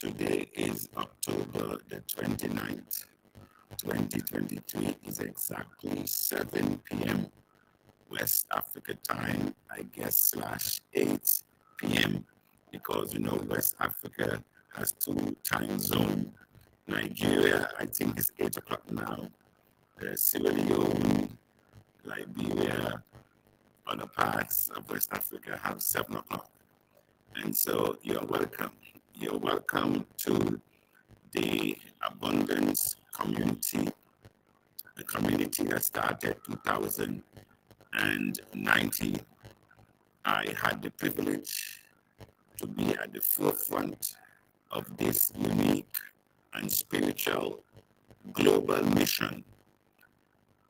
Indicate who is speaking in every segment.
Speaker 1: Today is October the 29th, 2023. Is exactly 7 p.m. West Africa time, I guess, /8 p.m. because, West Africa has 2 time zones. Nigeria, I think, is 8 o'clock now. Sierra Leone, Liberia, other parts of West Africa have 7 o'clock. And so you're welcome. You're welcome to the Abundance Community, the community that started 2019. I had the privilege to be at the forefront of this unique and spiritual global mission,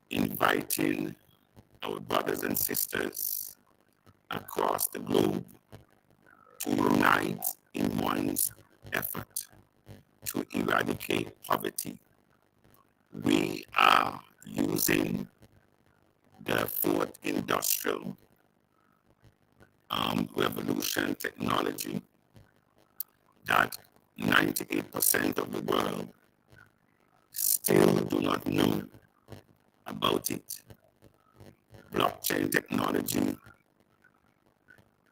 Speaker 1: inviting our brothers and sisters across the globe to unite in one's effort to eradicate poverty. We are using the fourth industrial revolution technology that 98% of the world still do not know about it. Blockchain technology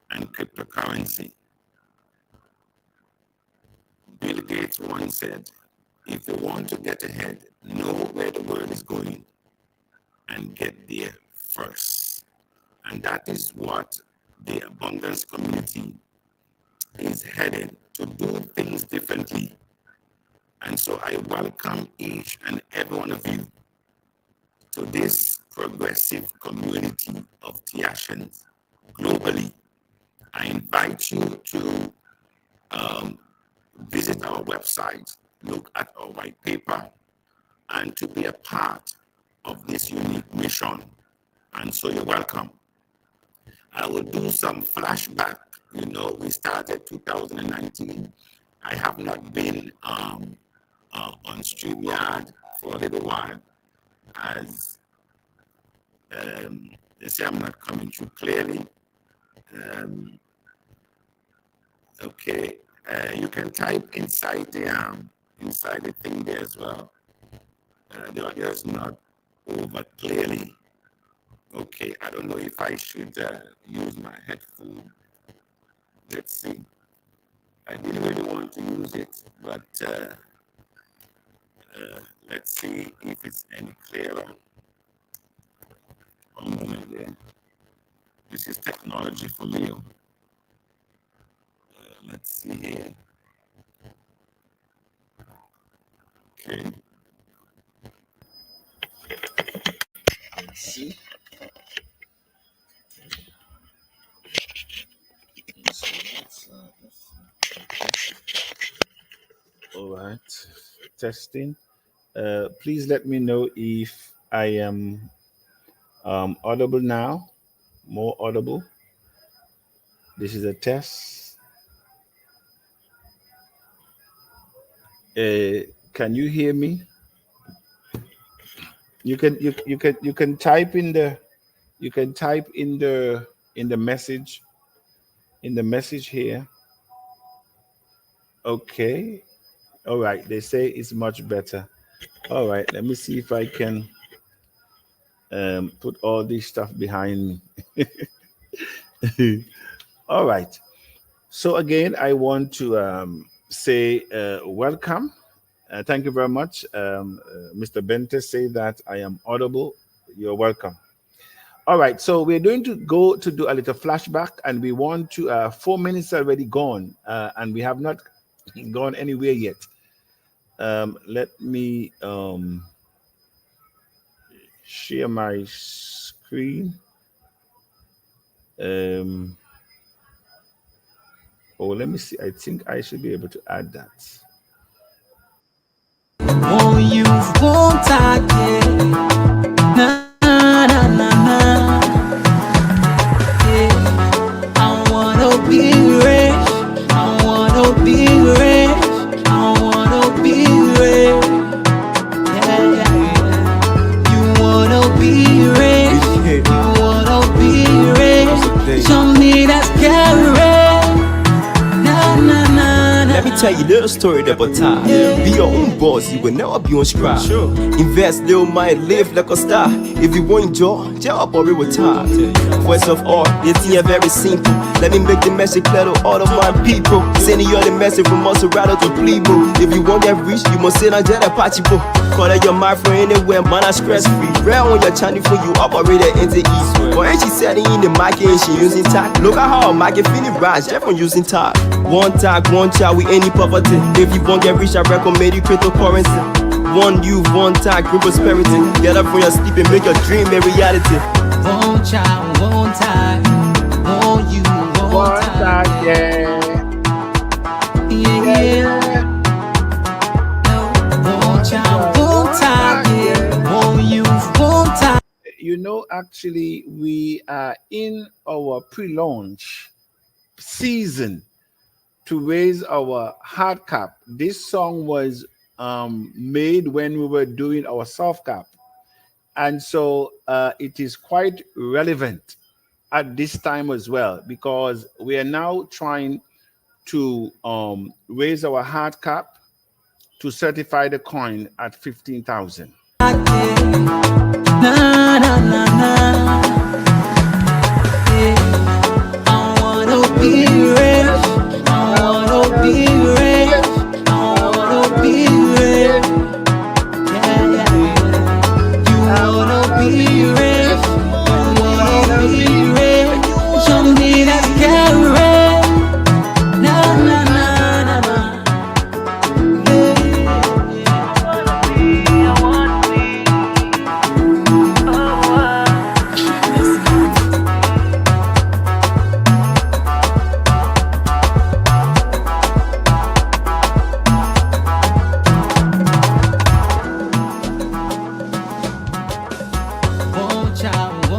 Speaker 1: and cryptocurrency. Bill Gates once said, if you want to get ahead, know where the world is going and get there first. And that is what the Abundance Community is headed to, do things differently. And so I welcome each and every one of you to this progressive community of TACCians globally. I invite you to visit our website, look at our white paper, and to be a part of this unique mission. And so you're welcome. I will do some flashback. We started 2019. I have not been on StreamYard for a little while, as they say I'm not coming through clearly. Okay, you can type inside the thing there as well. The audio is not over clearly. Okay, I don't know if I should use my headphone. Let's see. I didn't really want to use it, but let's see if it's any clearer. One moment there. This is technology for me. Let's see here. Okay. See? All right. Testing. Please let me know if I am audible now. More audible. This is a test. Can you hear me? You can type in the message here. Okay. All right. They say it's much better. All right. Let me see if I can put all this stuff behind me. All right. So again, I want to say welcome. Thank you very much. Mr. Bente say that I am audible. You're welcome. All right, so we're going to go to do a little flashback, and we want to 4 minutes already gone, and we have not gone anywhere yet. Let me share my screen. Let me see. I think I should be able to add that. Oh, you won't again. Na na na na. Yeah. I wanna be rich. I wanna be rich. I wanna be rich. Yeah, yeah, yeah. You wanna be rich. You wanna be rich. Show me that scary. Na na na na.
Speaker 2: me tell you a little story about time. Be your own boss, you will never be on scrap. Invest little money, live like a star. If you want enjoy, job or retire. First of all, this thing is very simple. Let me make the message clear to all of my people. Sending you the message from Maserati to Plebo. If you want get rich, you must sit on Jet Apache. Call it your mind for anywhere, man, I'm stress free. Rare on your channel for you operate it into east. But ain't she setting in the market and she using TACC? Look at how market feeling rise, just from using TACC. One TACC, one child with any poverty. If you want get rich, I recommend you cryptocurrency. One youth, one TACC, group prosperity. Get up from your sleep and make your dream a reality.
Speaker 3: One child, one TACC, one you, one TACC,
Speaker 4: yeah.
Speaker 3: One child, one TACC, one youth, one TACC.
Speaker 4: You know, actually, we are in our pre-launch season to raise our hard cap. This song was made when we were doing our soft cap. And so it is quite relevant at this time as well, because we are now trying to raise our hard cap to certify the coin at 15,000.
Speaker 3: Na, na, na, na. Yeah. I wanna be rich. I wanna be rich. I wanna be rich. Yeah, yeah, yeah. You wanna be rich. You wanna be rich. Something that's carried. Na, na, na, na, na.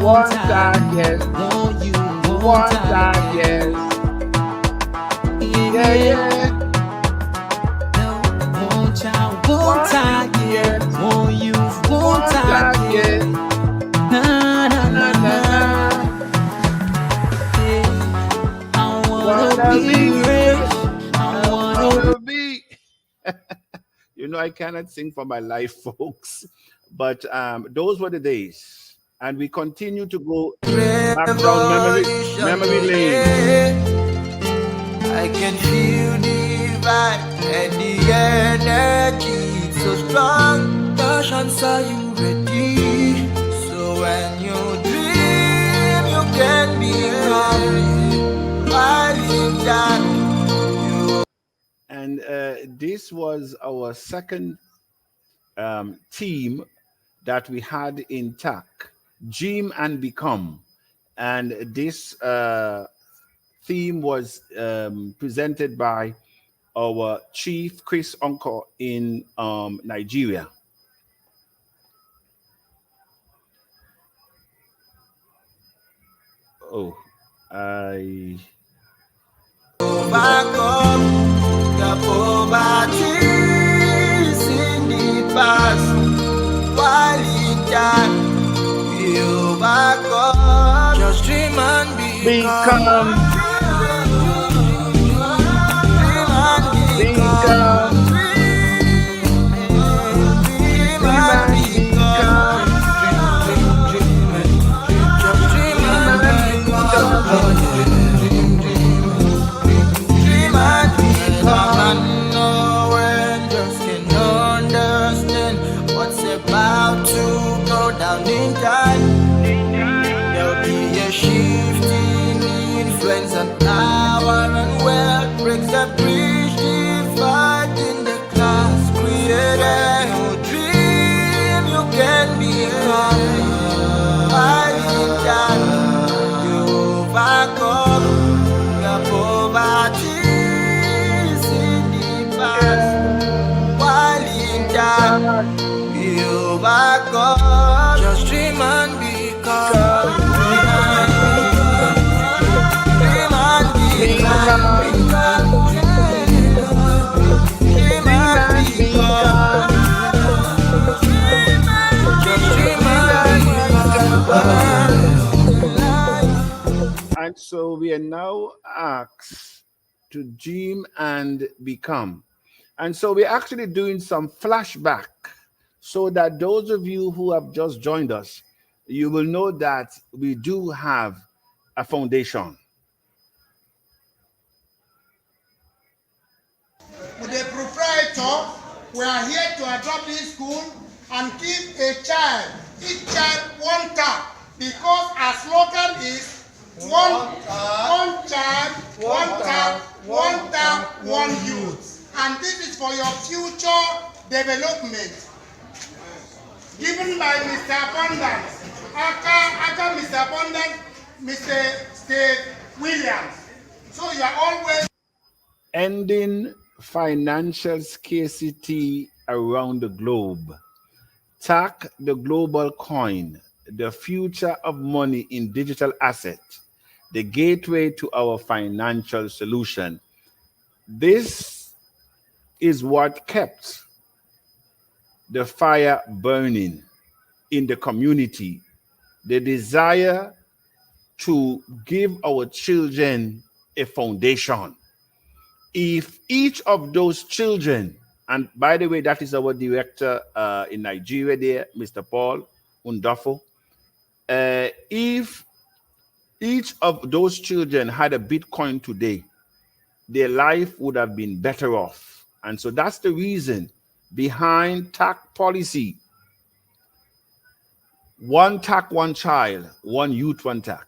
Speaker 4: One TACC, yes. One TACC, yes. Yeah, yeah.
Speaker 3: One child, one TACC,
Speaker 4: yes.
Speaker 3: One youth, one TACC,
Speaker 4: yes.
Speaker 3: Na, na, na, na. I wanna be rich. I wanna
Speaker 4: be. You know, I cannot sing for my life, folks. But those were the days. And we continue to go back down memory lane.
Speaker 5: I can feel the vibe and the energy. It's so strong. Passions, are you ready? So when you dream, you can be
Speaker 4: And this was our second team that we had in TACC. Dream and Become, and this theme was presented by our chief Chris Uncle in Nigeria. Oh, I
Speaker 5: overcome the poverty in the past while in time. Just dream and become. Just can't understand what's about to go down in time. There'll be a shift in influence and power and wealth breaks the bridge divide in the class created. No dream you can be by that you overcome the poverty in the past while in time you overcome. Just dream and become.
Speaker 4: And so we are now asked to dream and become. And so we're actually doing some flashback so that those of you who have just joined us, you will know that we do have a foundation.
Speaker 6: With the proprietor, we are here to adopt this school and give a child, each child one tap, because our slogan is one child, one tap, one youth. And this is for your future development. Given by Mr. Abundance, aka Mr. Abundance, Mr. Steve Williams. So you are always
Speaker 4: Ending financial scarcity around the globe. TACC, the global coin, the future of money in digital asset, the gateway to our financial solution. This is what kept the fire burning in the community, the desire to give our children a foundation. If each of those children, and by the way, that is our director in Nigeria there, Mr. Paul Undafo, if each of those children had a Bitcoin today, their life would have been better off. And so that's the reason behind TACC policy. One TACC, one child, one youth, one TACC.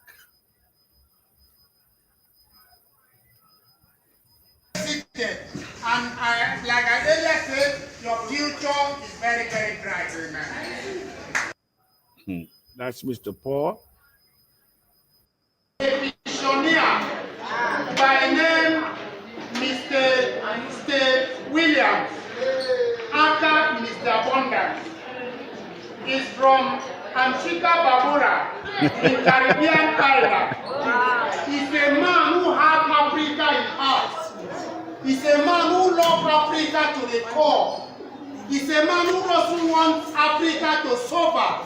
Speaker 6: And like I earlier said, your future is very, very bright.
Speaker 4: That's Mr. Paul.
Speaker 6: A visionary by name Mr. Steve Williams, aka Mr. Abundance, is from Antigua Barbuda in Caribbean island. He's a man who has Africa in heart. He's a man who loves Africa to the core. He's a man who doesn't want Africa to suffer,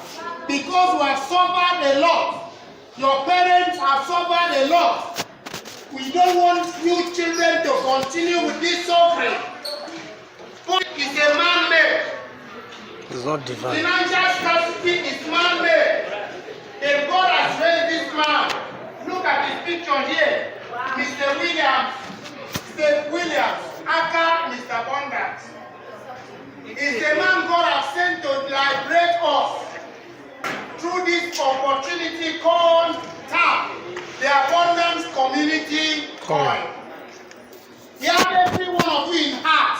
Speaker 6: because we have suffered a lot. Your parents have suffered a lot. We don't want you children to continue with this suffering. It's a man-made.
Speaker 7: It's not divine.
Speaker 6: Financial scarcity is man-made. If God has raised this man, look at his picture here. Mr. Williams, aka Mr. Abundance. It's a man God has sent to liberate us through this opportunity called TACC, the Abundance Community Coin. He has every one of you in heart.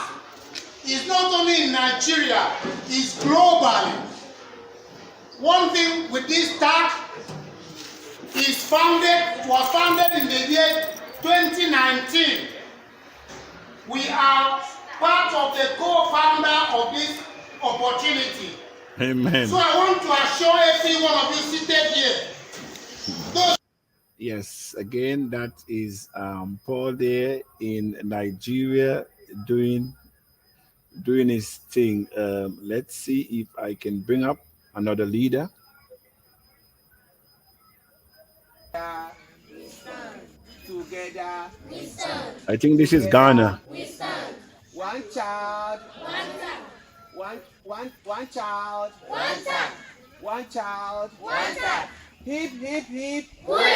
Speaker 6: It's not only in Nigeria, it's globally. One thing with this TACC was founded in the year 2019. We are part of the co-founder of this opportunity.
Speaker 4: Amen.
Speaker 6: So I want to assure every one of you seated here.
Speaker 4: Yes, again, that is Paul there in Nigeria doing his thing. Let's see if I can bring up another leader.
Speaker 5: Together, we stand.
Speaker 4: I think this is Ghana.
Speaker 5: We stand. One child. One tap. One child. One tap. One child. One tap. Hip, hip, hip. Hooray!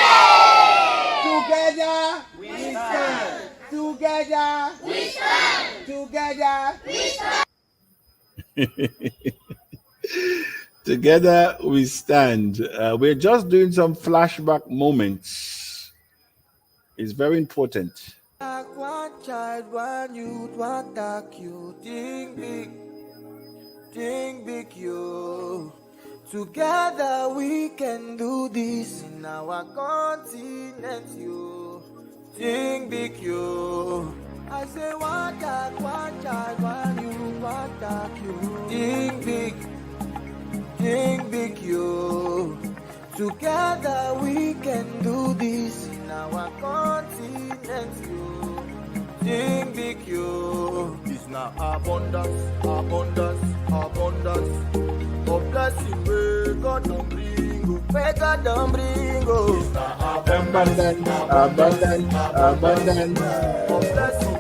Speaker 5: Together, we stand. Together, we stand. Together, we stand.
Speaker 4: Together we stand. We're just doing some flashback moments. It's very important.
Speaker 5: One child, one youth, one TACC, you think big, you. Together we can do this in our continent, you. Think big, you. I say one TACC, one child, one youth, one TACC, you. Think big, you. Together we can do this in our continent, you. Think big, you. It's now abundance of blessing where God don't bring. where God don't bring, oh.
Speaker 4: Abundance, abundance, abundance.
Speaker 5: Oh, blessing,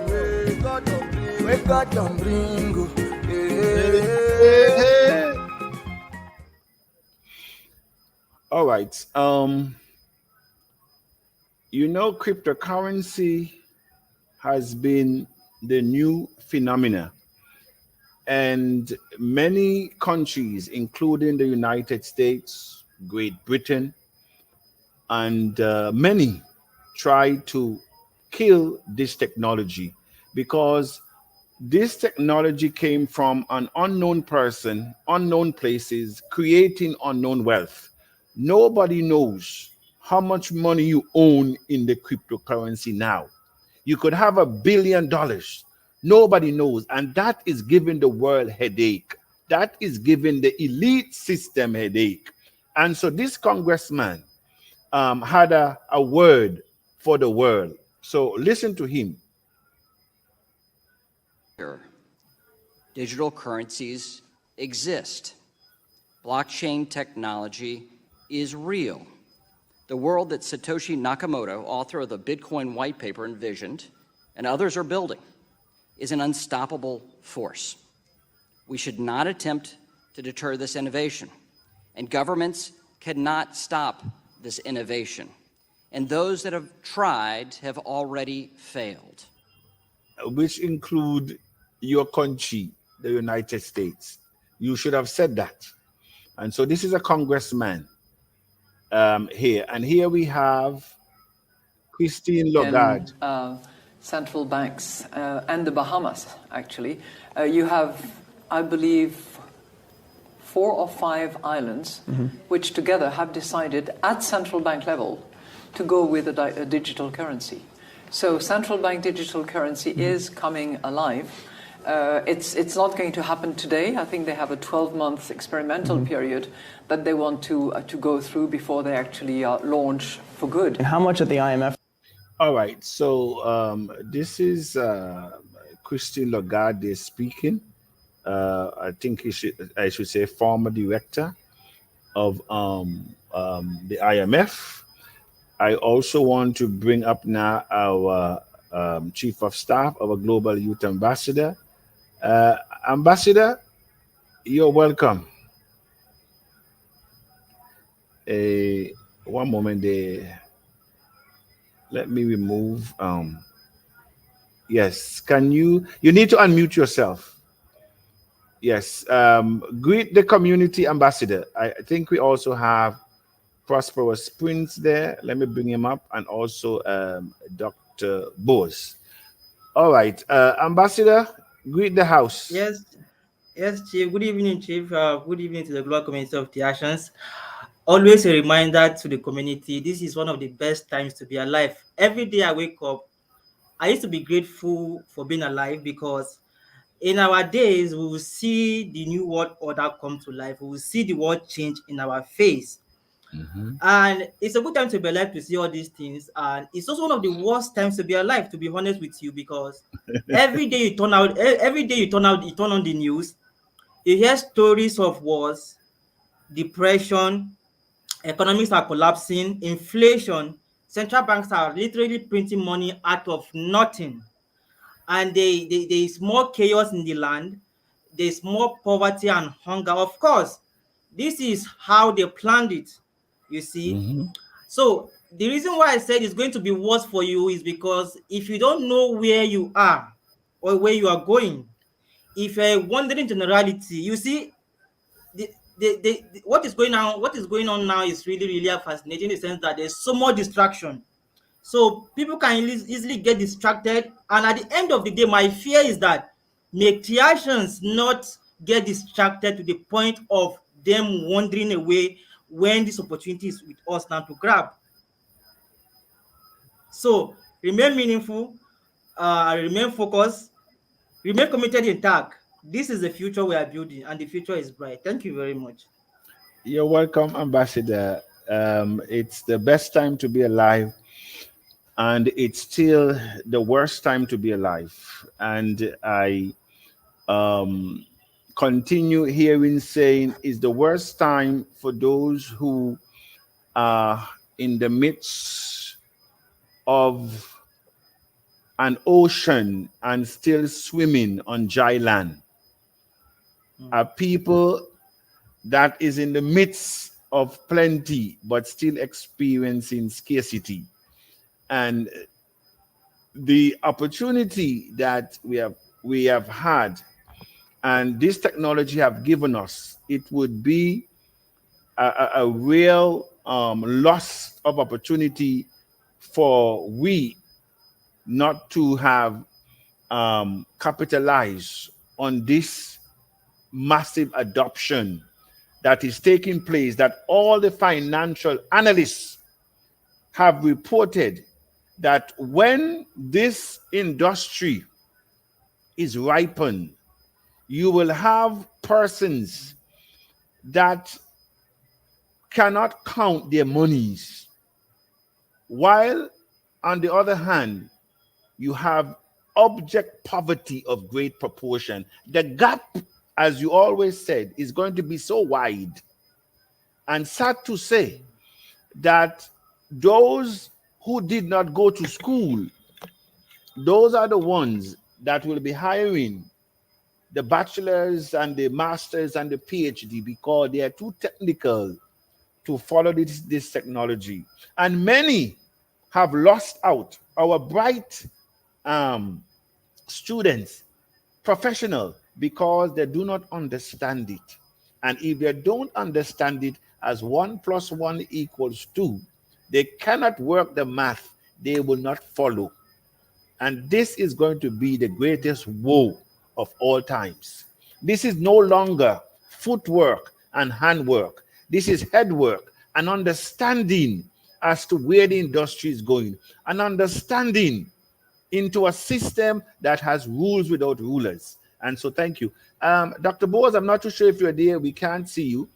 Speaker 5: where God don't bring, oh.
Speaker 4: All right. Cryptocurrency has been the new phenomena, and many countries, including the United States, Great Britain, and many try to kill this technology because this technology came from an unknown person, unknown places, creating unknown wealth. Nobody knows how much money you own in the cryptocurrency now. You could have $1 billion. Nobody knows. And that is giving the world headache. That is giving the elite system headache. And so this congressman had a word for the world. So listen to him.
Speaker 8: Digital currencies exist. Blockchain technology is real. The world that Satoshi Nakamoto, author of the Bitcoin white paper, envisioned, and others are building, is an unstoppable force. We should not attempt to deter this innovation, and governments cannot stop this innovation. And those that have tried have already failed.
Speaker 4: Which include your country, the United States. You should have said that. And so this is a congressman here. And here we have Christine Lagarde.
Speaker 9: Central banks and the Bahamas, actually. You have, I believe, 4 or 5 islands which together have decided at central bank level to go with a digital currency. So central bank digital currency is coming alive. It's not going to happen today. I think they have a 12-month experimental period that they want to go through before they actually launch for good.
Speaker 10: And how much of the IMF?
Speaker 4: All right. So this is Christine Lagarde speaking. I think I should say former director of the IMF. I also want to bring up now our chief of staff, our global youth ambassador. Ambassador, you're welcome. One moment there. Let me remove. Yes, can you need to unmute yourself. Yes, greet the community ambassador. I think we also have Prosperous Prince there. Let me bring him up, and also Dr. Bose. All right, ambassador, greet the house.
Speaker 11: Yes, Chief. Good evening, Chief. Good evening to the global community of the Actions. Always a reminder to the community, this is one of the best times to be alive. Every day I wake up, I used to be grateful for being alive, because in our days, we will see the new world order come to life. We will see the world change in our face. And it's a good time to be alive to see all these things. And it's also one of the worst times to be alive, to be honest with you, because every day you turn on the news, you hear stories of wars, depression, economies are collapsing, inflation, central banks are literally printing money out of nothing. And there is more chaos in the land. There's more poverty and hunger. Of course, this is how they planned it, you see. So the reason why I said it's going to be worse for you is because if you don't know where you are or where you are going, if you're wandering generality, you see, what is going on now is really fascinating, in the sense that there's so much distraction. So people can easily get distracted, and at the end of the day, my fear is that Haitians not get distracted to the point of them wandering away when this opportunity is with us now to grab. So remain meaningful, remain focused, remain committed in TACC. This is the future we are building, and the future is bright. Thank you very much.
Speaker 4: You're welcome, Ambassador. It's the best time to be alive, and it's still the worst time to be alive. And I continue hearing saying it's the worst time for those who in the midst of an ocean and still swimming on dry land. A people that is in the midst of plenty but still experiencing scarcity. And the opportunity that we have had and this technology have given us, it would be a real loss of opportunity for we not to have capitalized on this massive adoption that is taking place, that all the financial analysts have reported that when this industry is ripened, you will have persons that cannot count their monies, while on the other hand, you have object poverty of great proportion. The gap, as you always said, is going to be so wide. And sad to say that those who did not go to school, those are the ones that will be hiring the bachelors and the masters and the PhD because they are too technical to follow this technology. And many have lost out. Our bright students, professional, because they do not understand it. And if they don't understand it as 1 + 1 = 2, they cannot work the math. They will not follow. And this is going to be the greatest woe of all times. This is no longer footwork and handwork. This is headwork and understanding as to where the industry is going, and understanding into a system that has rules without rulers. And so thank you. Dr. Bose, I'm not too sure if you're there. We can't see you.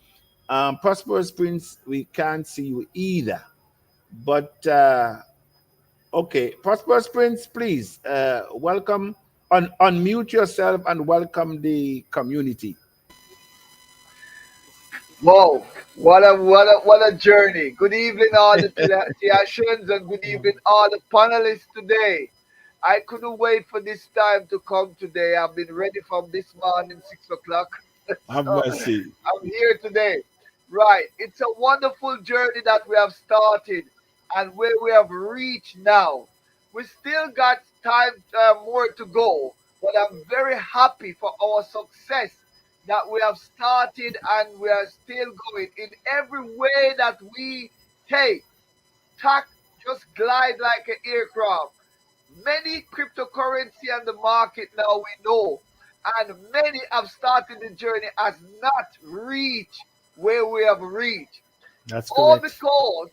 Speaker 4: Prosperous Prince, we can't see you either. But okay, Prosperous Prince, please welcome, unmute yourself and welcome the community.
Speaker 10: Wow, what a journey. Good evening, all the theatricians, and good evening, all the panelists today. I couldn't wait for this time to come today. I've been ready from this morning, 6 o'clock.
Speaker 4: Have mercy.
Speaker 10: I'm here today. Right. It's a wonderful journey that we have started and where we have reached now. We still got time more to go, but I'm very happy for our success that we have started and we are still going. In every way that we take, TACC just glide like an aircraft. Many cryptocurrency on the market now we know, and many have started the journey has not reached where we have reached.
Speaker 4: That's
Speaker 10: All
Speaker 4: correct.
Speaker 10: because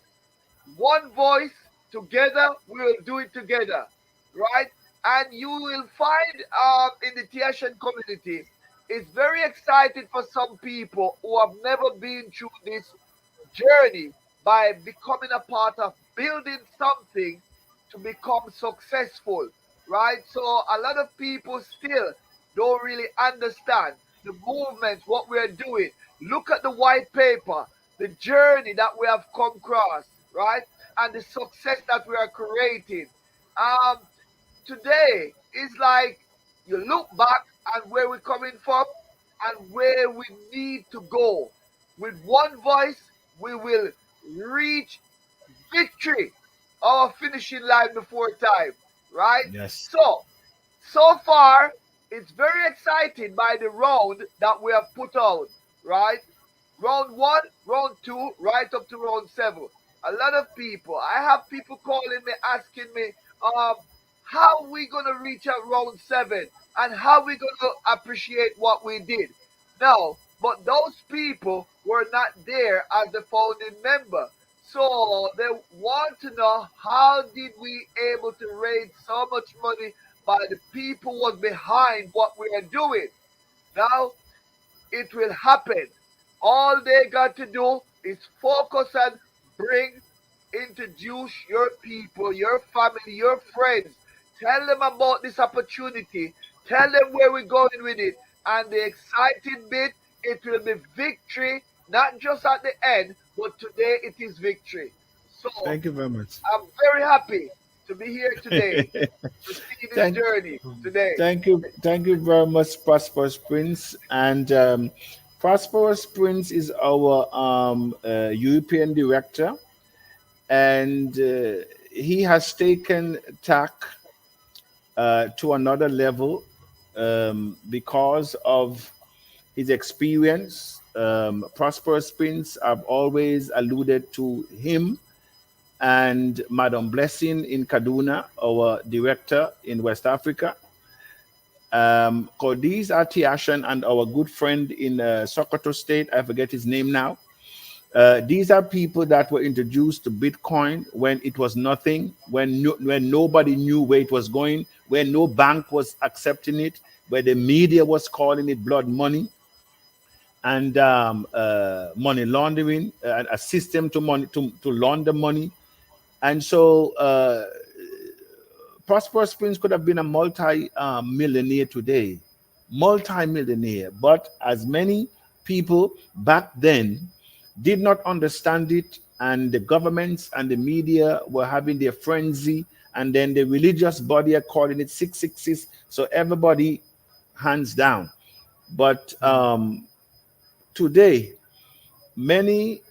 Speaker 10: one voice together, we will do it together, right? And you will find in the Tiashan community, it's very exciting for some people who have never been through this journey by becoming a part of building something to become successful, right? So a lot of people still don't really understand the movement, what we're doing. Look at the white paper, the journey that we have come across, right? And the success that we are creating. Today is like you look back and where we're coming from and where we need to go. With one voice, we will reach victory, our finishing line before time, right?
Speaker 4: Yes.
Speaker 10: So far, it's very exciting by the round that we have put out, right? Round 1, round 2, right up to round 7. A lot of people, I have people calling me, asking me, how we gonna reach at round 7 and how we gonna appreciate what we did. Now, but those people were not there as the founding member. So they want to know how did we able to raise so much money by the people who was behind what we are doing. Now it will happen. All they got to do is focus and introduce your people, your family, your friends. Tell them about this opportunity. Tell them where we're going with it. And the exciting bit, it will be victory not just at the end, but today it is victory. So
Speaker 4: Thank you very much.
Speaker 10: I'm very happy to be here today to see this
Speaker 4: Thank,
Speaker 10: journey today.
Speaker 4: thank you very much, Prosperous Prince. And Prosperous Prince is our European director, and he has taken TAC to another level because of his experience. Prosperous Prince, I've always alluded to him and Madam Blessing in Kaduna, our director in West Africa. Codiz Atiashan and our good friend in Sokoto State, I forget his name now. These are people that were introduced to Bitcoin when it was nothing, when nobody knew where it was going, when no bank was accepting it, where the media was calling it blood money and money laundering, a system to launder money. And so Prosperous Prince could have been a multi-millionaire today, multi-millionaire. But as many people back then did not understand it, and the governments and the media were having their frenzy, and then the religious body are calling it 666. So everybody hands down. But today, many,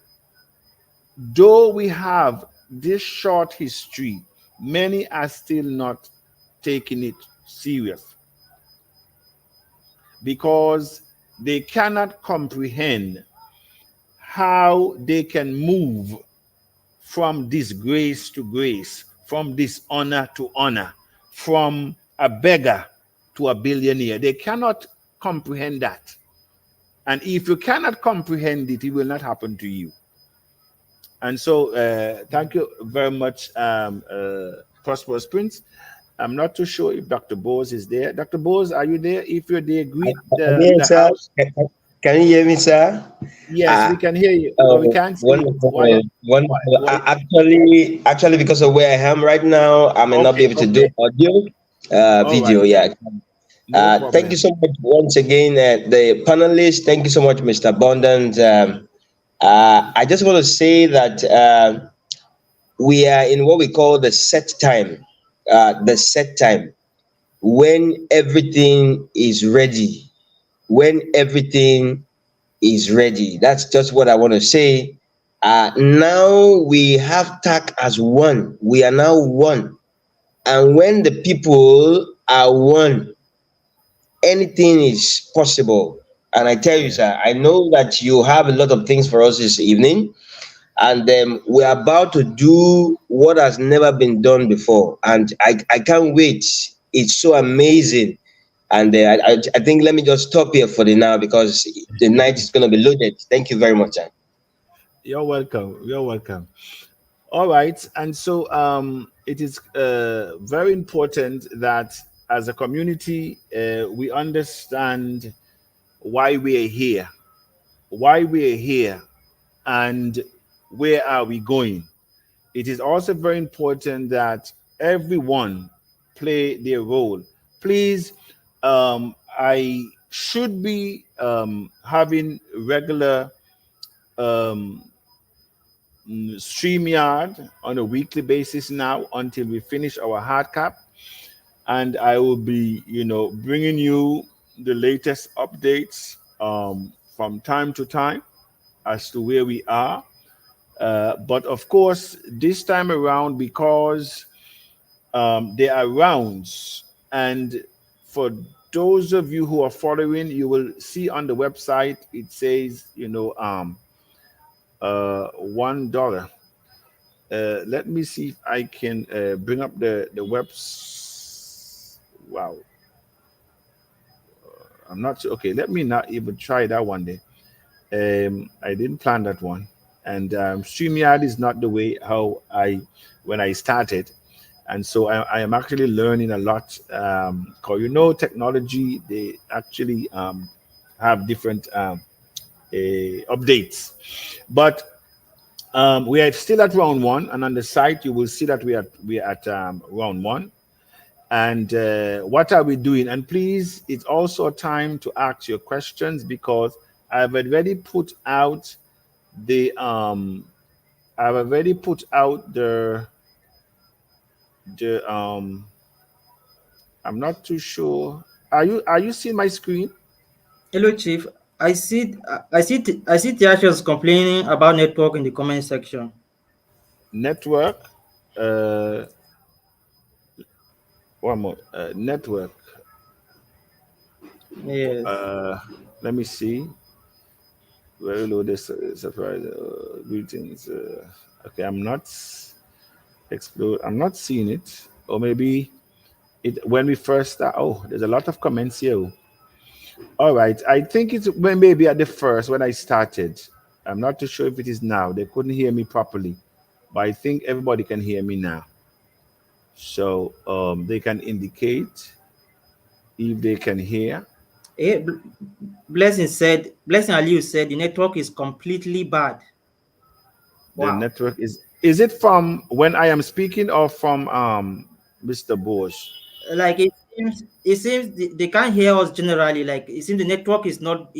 Speaker 4: though we have this short history, many are still not taking it serious because they cannot comprehend how they can move from disgrace to grace, from dishonor to honor, from a beggar to a billionaire. They cannot comprehend that. And if you cannot comprehend it, it will not happen to you. And so thank you very much, Prosperous Prince. I'm not too sure if Dr. Bose is there. Dr. Bose, are you there? If you're there, greet the
Speaker 12: sir.
Speaker 4: house.
Speaker 12: Can you hear me, sir?
Speaker 4: Yes, we can hear you, but we can't see you.
Speaker 12: Wonderful. Actually, because of where I am right now, I may not be able to do audio, video.
Speaker 4: Right.
Speaker 12: Yeah. Thank you so much once again, the panelists. Thank you so much, Mr. Abundant. I just want to say that we are in what we call the set time. The set time when everything is ready. When everything is ready. That's just what I want to say. Now we have TAC as one. We are now one. And when the people are one, anything is possible. And I tell you, sir, I know that you have a lot of things for us this evening. And we're about to do what has never been done before. And I can't wait. It's so amazing. And I think let me just stop here for the now because the night is going to be loaded. Thank you very much, sir.
Speaker 4: You're welcome. You're welcome. All right. And so it is very important that as a community, we understand why we are here, and where are we going. It is also very important that everyone play their role. Please, I should be having regular StreamYard on a weekly basis now until we finish our hard cap. And I will be, bringing you the latest updates from time to time as to where we are. But of course, this time around, because there are rounds, and for those of you who are following, you will see on the website it says, $1. Let me see if I can bring up the webs. Wow. I'm not sure. Okay, let me not even try that one day. I didn't plan that one. And StreamYard is not the way when I started. And so I am actually learning a lot. Because technology, they actually have different updates. But we are still at round one, and on the site you will see that we are at round one. And what are we doing? And please, it's also time to ask your questions because I've already put out the I've already put out the I'm not too sure. Are you seeing my screen?
Speaker 11: Hello, Chief. I see Tiasha's complaining about network in the comment section.
Speaker 4: Network. One more. Network.
Speaker 11: Yes.
Speaker 4: Let me see. Very low. This surprise. Greetings. Okay, I'm not explode. I'm not seeing it. Or maybe it when we first start. Oh, there's a lot of comments here. All right. I think it's when maybe at the first when I started. I'm not too sure if it is now. They couldn't hear me properly, but I think everybody can hear me now. So they can indicate if they can hear.
Speaker 11: Eh, Blessing Aliu said the network is completely bad.
Speaker 4: The
Speaker 11: Wow.
Speaker 4: network is it from when I am speaking or from Mr. Bosch?
Speaker 11: Like it seems they can't hear us generally. Like it seems the network is not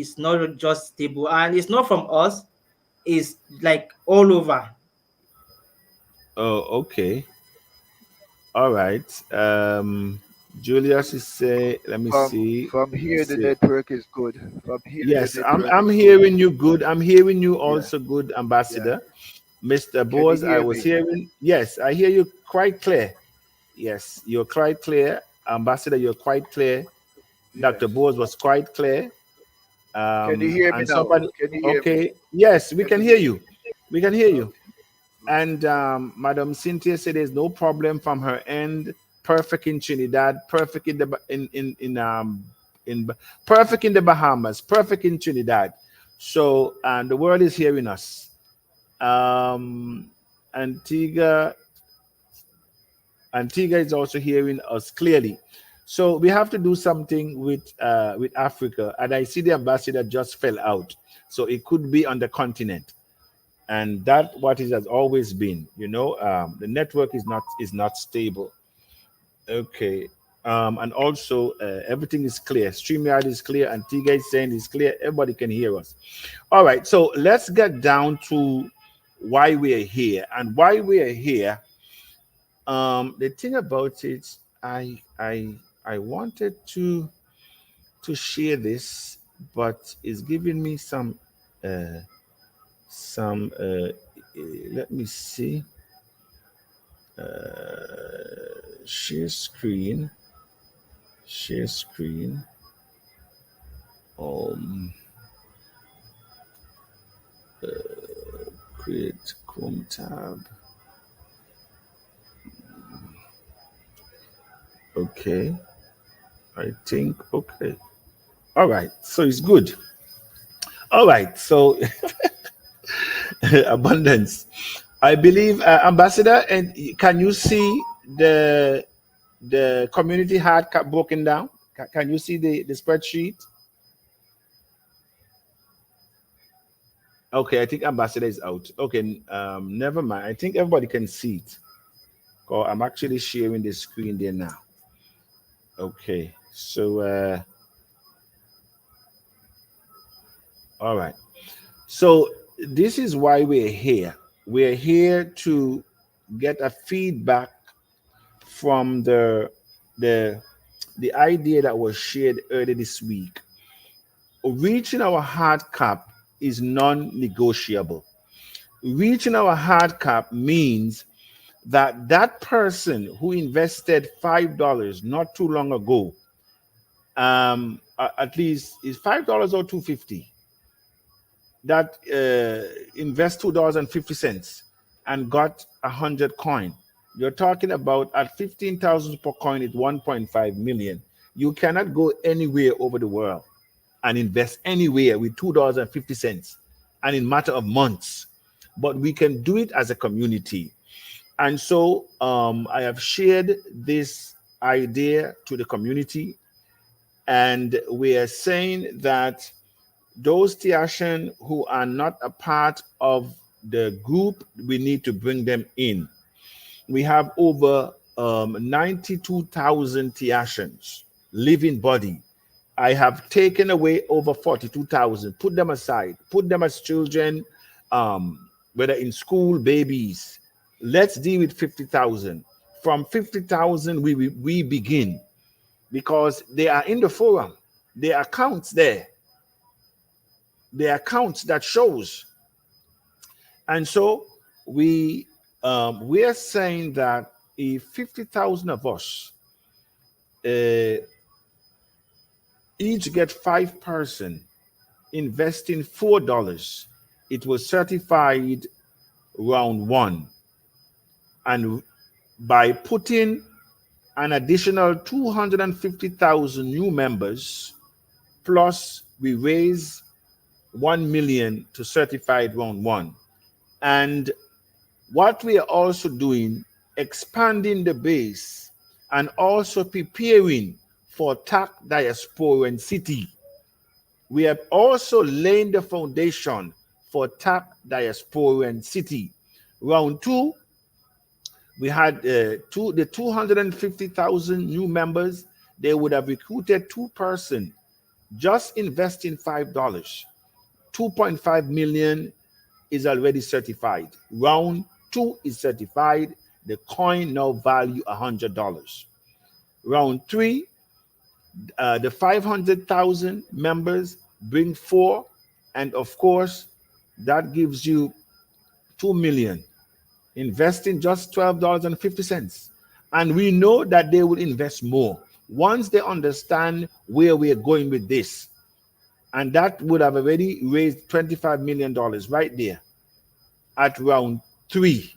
Speaker 11: just stable, and it's not from us. It's like all over.
Speaker 4: Oh, okay. All right. Julius is say, let me see.
Speaker 10: From here,
Speaker 4: Let's
Speaker 10: the
Speaker 4: see.
Speaker 10: network is good. From here, the
Speaker 4: Yes, I'm
Speaker 10: network
Speaker 4: I'm
Speaker 10: is good.
Speaker 4: hearing you good. I'm hearing you
Speaker 10: Yeah,
Speaker 4: also good,
Speaker 10: yeah.
Speaker 4: Ambassador. Mr.
Speaker 10: Can you
Speaker 4: Bose, I
Speaker 10: hear
Speaker 4: was
Speaker 10: me?
Speaker 4: hearing. Yes, I hear you quite clear. Yes, you're quite clear. Ambassador, you're quite clear.
Speaker 10: Yes.
Speaker 4: Dr. Bose was quite clear.
Speaker 10: Can you hear me
Speaker 4: And
Speaker 10: now?
Speaker 4: somebody,
Speaker 10: Can you hear me?
Speaker 4: okay, yes, we
Speaker 10: Can
Speaker 4: can
Speaker 10: you
Speaker 4: hear
Speaker 10: hear me?
Speaker 4: you. We can hear you.
Speaker 10: Okay.
Speaker 4: And Madam Cynthia said there's no problem from her end. Perfect in Trinidad, perfect in the in perfect in the Bahamas, perfect in Trinidad. So and the world is hearing us. Um, Antigua, Antigua is also hearing us clearly. So we have to do something with Africa. And I see the ambassador just fell out. So it could be on the continent. And that what it has always been. The network is not stable. Okay. And also everything is clear. StreamYard is clear. Antigua is saying is clear. Everybody can hear us. All right. So let's get down to why we are here. And why we are here, the thing about it, I wanted to share this, but it's giving me some let me see. Share screen. Share screen. Um Create Chrome tab. Okay. I think okay. All right. So it's good. All right. So abundance. I believe, Ambassador, and can you see the community hard broken down? Can you see the spreadsheet? Okay, I think Ambassador is out. Okay, never mind. I think everybody can see it. Oh, I'm actually sharing the screen there now. Okay, so all right. So this is why we're here. We're here to get a feedback from the the idea that was shared earlier this week. Reaching our hard cap is non-negotiable. Reaching our hard cap means that that person who invested $5 not too long ago, at least is $5 or 250, that invest $2.50 and got 100 coin. You're talking about at 15,000 per coin is 1.5 million. You cannot go anywhere over the world and invest anywhere with $2.50 and in matter of months. But we can do it as a community. And so I have shared this idea to the community, and we are saying that those Tiashan who are not a part of the group, we need to bring them in. We have over 92,000 Tiashans, living body. I have taken away over 42,000, put them aside, put them as children, whether in school, babies. Let's deal with 50,000. From 50,000, we begin, because they are in the forum. There are accounts there. There are accounts that shows. And so we are saying that if 50,000 of us each get 5% investing $4, it was certified round one. And by putting an additional 250,000 new members, plus we raise 1 million to certified round one. And what we are also doing, expanding the base and also preparing for TACC Diasporan City. We have also laid the foundation for TACC Diasporan City. Round two, we had the 250,000 new members. They would have recruited 2% just investing $5. 2.5 million is already certified. Round two is certified. The coin now value $100. Round three, the 500,000 members bring 4, and of course that gives you 2 million. Investing just $12.50, and we know that they will invest more once they understand where we are going with this. And that would have already raised $25 million right there at round three.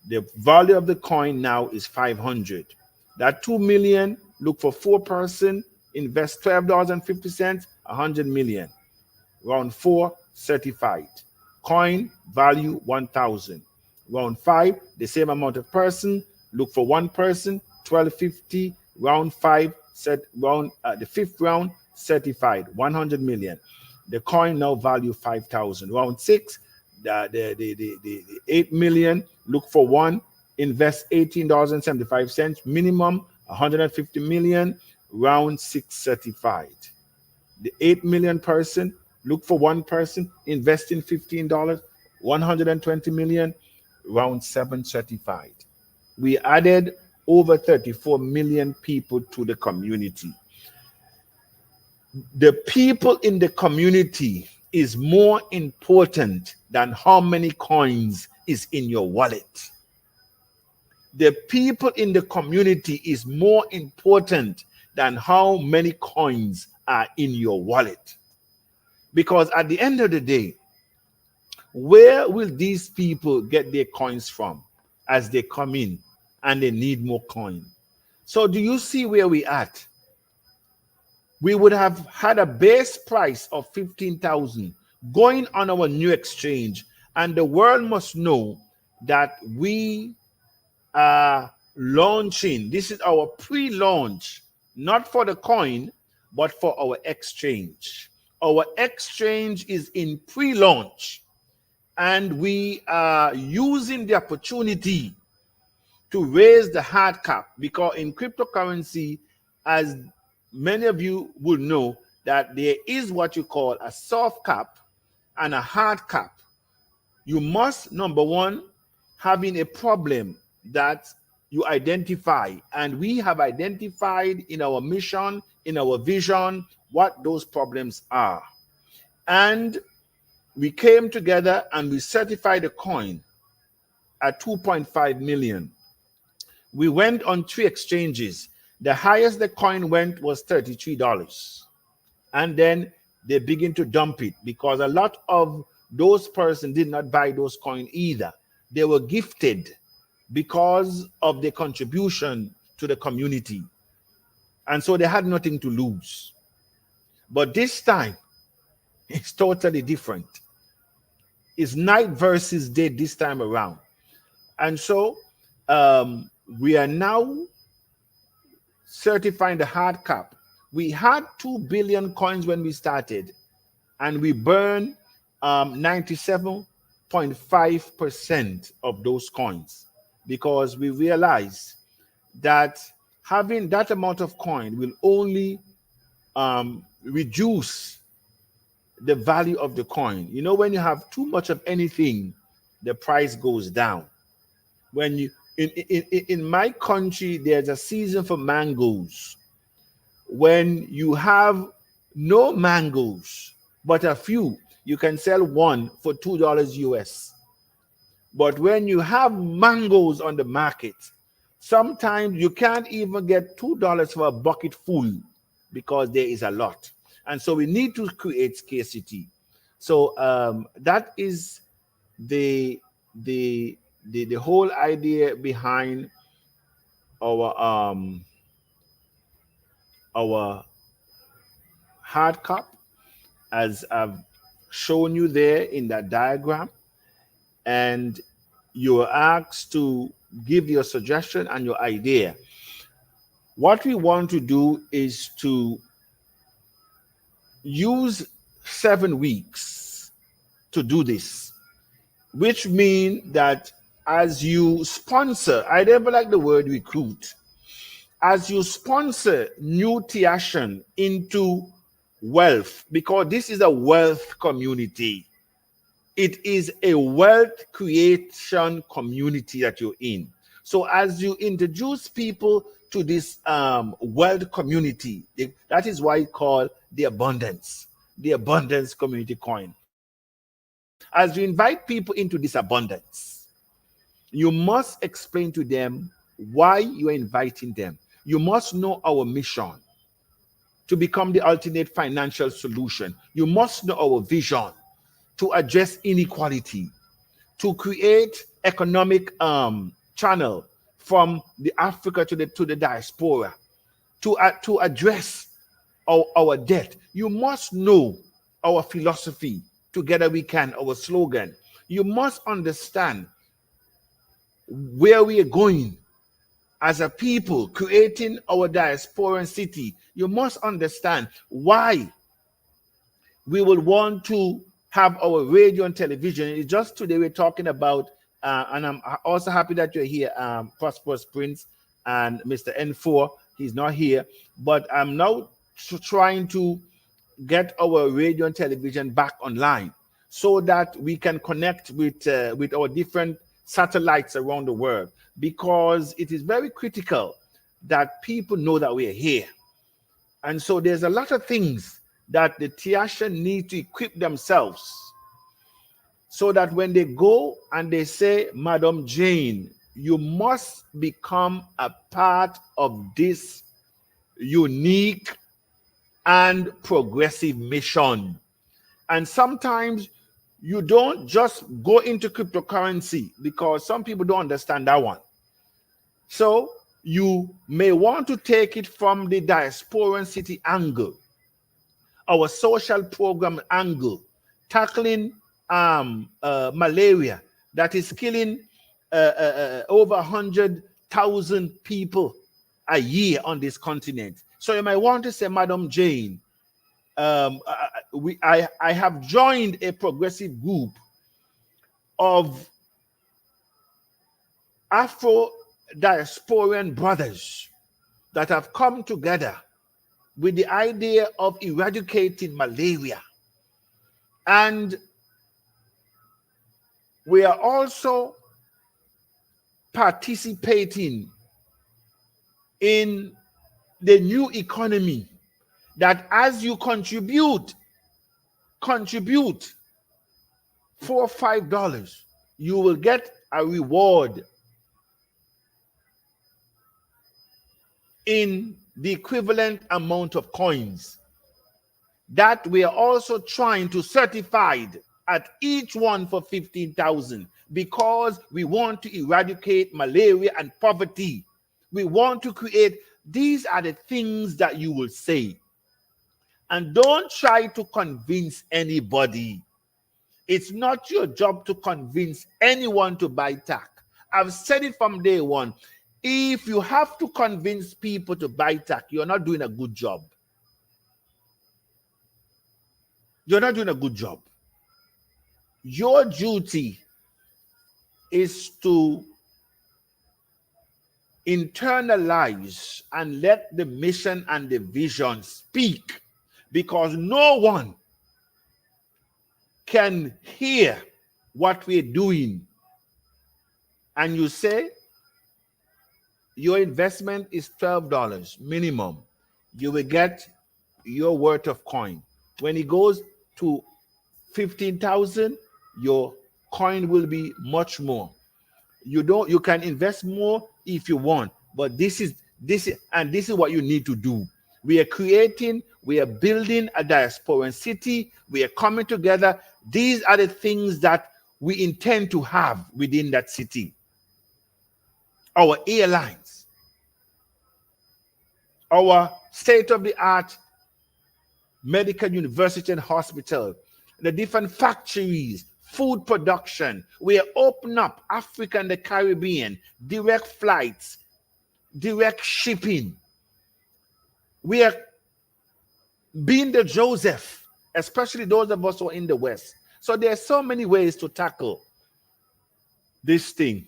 Speaker 4: The value of the coin now is 500. That 2 million, look for 4%, invest $12.50, 100 million. Round four, certified. Coin value 1,000. Round five, the same amount of person, look for 1 person, 1250. Round five, the fifth round, certified, 100 million. The coin now value 5,000. Round six, the 8 million, look for 1, invest $18.75, minimum 150 million. Round six, certified. The 8 million person, look for 1 person, investing $15, 120 million. Round seven, certified. We added over 34 million people to the community. The people in the community is more important than how many coins is in your wallet. The people in the community is more important than how many coins are in your wallet. Because at the end of the day, where will these people get their coins from as they come in and they need more coin? So do you see where we at? We would have had a base price of 15,000 going on our new exchange, and the world must know that we are launching. This is our pre-launch, not for the coin, but for our exchange. Our exchange is in pre-launch, and we are using the opportunity to raise the hard cap, because in cryptocurrency, as many of you will know, that there is what you call a soft cap and a hard cap. You must, number one, having a problem that you identify, and we have identified in our mission, in our vision, what those problems are. And we came together and we certified the coin at 2.5 million. We went on 3 exchanges. The highest the coin went was $33. And then they begin to dump it, because a lot of those persons did not buy those coins either. They were gifted because of their contribution to the community. And so they had nothing to lose. But this time, it's totally different. It's night versus day this time around. And so we are now certifying the hard cap. We had 2 billion coins when we started, and we burned 97.5% of those coins, because we realized that having that amount of coin will only reduce the value of the coin. You know, when you have too much of anything, the price goes down. When you in my country, there's a season for mangoes. When you have no mangoes, but a few, you can sell one for $2 US. But when you have mangoes on the market, sometimes you can't even get $2 for a bucket full because there is a lot. And so we need to create scarcity. So that is the whole idea behind our hard cup, as I've shown you there in that diagram. And you are asked to give your suggestion and your idea. What we want to do is to use 7 weeks to do this, which means that as you sponsor, I never like the word recruit, as you sponsor new Tiashan into wealth, because this is a wealth community. It is a wealth creation community that you're in. So as you introduce people to this wealth community, that is why it's called the abundance community coin. As you invite people into this abundance, you must explain to them why you are inviting them. You must know our mission to become the ultimate financial solution. You must know our vision to address inequality, to create economic channel from the Africa to the diaspora, to address our debt. You must know our philosophy, together we can, our slogan. You must understand where we are going as a people, creating our diasporan city. You must understand why we will want to have our radio and television. It's just today we're talking about, and I'm also happy that you're here, Prosperous Prince and Mr. N4. He's not here, but I'm now trying to get our radio and television back online so that we can connect with our different satellites around the world, because it is very critical that people know that we are here. And so there's a lot of things that the Tiasha need to equip themselves so that when they go and they say, Madam Jane, you must become a part of this unique and progressive mission. And sometimes you don't just go into cryptocurrency, because some people don't understand that one. So you may want to take it from the diasporan city angle, our social program angle, tackling malaria that is killing over 100,000 people a year on this continent. So you might want to say, Madam Jane, I have joined a progressive group of Afro diasporan brothers that have come together with the idea of eradicating malaria. And we are also participating in the new economy, that as you contribute $4 or $5, you will get a reward in the equivalent amount of coins that we are also trying to certify at each one for 15,000, because we want to eradicate malaria and poverty. We want to create, these are the things that you will say. And don't try to convince anybody. It's not your job to convince anyone to buy TACC. I've said it from day one. If you have to convince people to buy TACC, you're not doing a good job. You're not doing a good job. Your duty is to internalize and let the mission and the vision speak, because no one can hear what we're doing, and you say your investment is $12 minimum, you will get your worth of coin. When it goes to 15,000, your coin will be much more. You can invest more if you want, but this is what you need to do. We are building a diasporan city. We are coming together. These are the things that we intend to have within that city. Our airlines, our state-of-the-art medical university and hospital, the different factories, food production. We are opening up Africa and the Caribbean, direct flights, direct shipping. We are being the Joseph, especially those of us who are in the West. So there are so many ways to tackle this thing.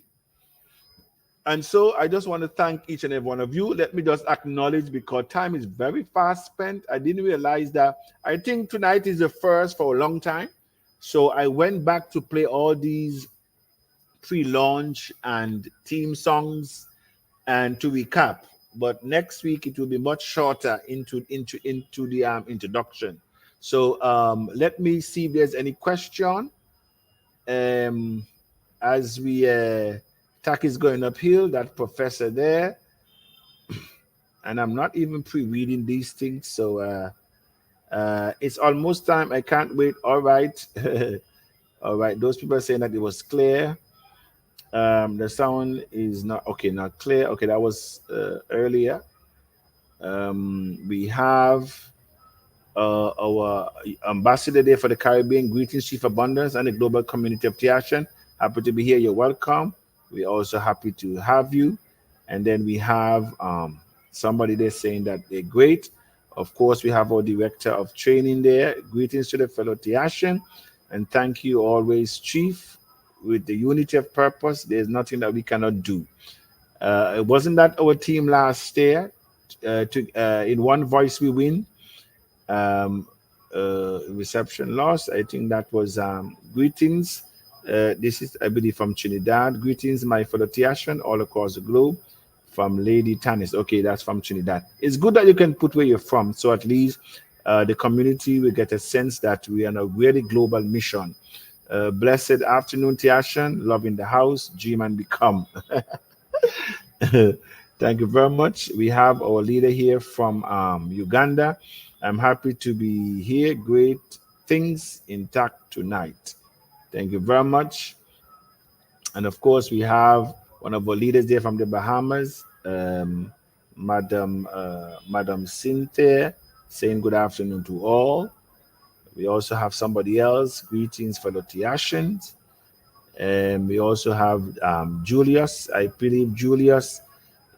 Speaker 4: And so I just want to thank each and every one of you. Let me just acknowledge, because time is very fast spent. I didn't realize that. I think tonight is the first for a long time. So I went back to play all these pre-launch and theme songs and to recap. But next week it will be much shorter into the introduction. So let me see if there's any question. As we TACC is going uphill, that professor there, and I'm not even pre-reading these things, so it's almost time. I can't wait. All right. All right, those people are saying that it was clear. The sound is not clear. Okay, that was earlier. We have our ambassador there for the Caribbean. Greetings, Chief Abundance and the global community of TACC. Happy to be here. You're welcome. We're also happy to have you. And then we have somebody there saying that they're great. Of course, we have our director of training there. Greetings to the fellow TACC. And thank you always, Chief. With the unity of purpose, there's nothing that we cannot do. It wasn't that our team last year, in one voice we win, reception loss. I think that was greetings. This is, I believe, from Trinidad. Greetings, my fellow TACC all across the globe. From Lady Tanis. Okay, that's from Trinidad. It's good that you can put where you're from, so at least the community will get a sense that we are on a really global mission. Blessed afternoon, TACC. Love in the house. Dream and become. Thank you very much. We have our leader here from Uganda. I'm happy to be here. Great things intact tonight. Thank you very much. And of course, we have one of our leaders there from the Bahamas, Madam Cynthia, saying good afternoon to all. We also have somebody else. Greetings, fellow TACC. And we also have Julius. I believe Julius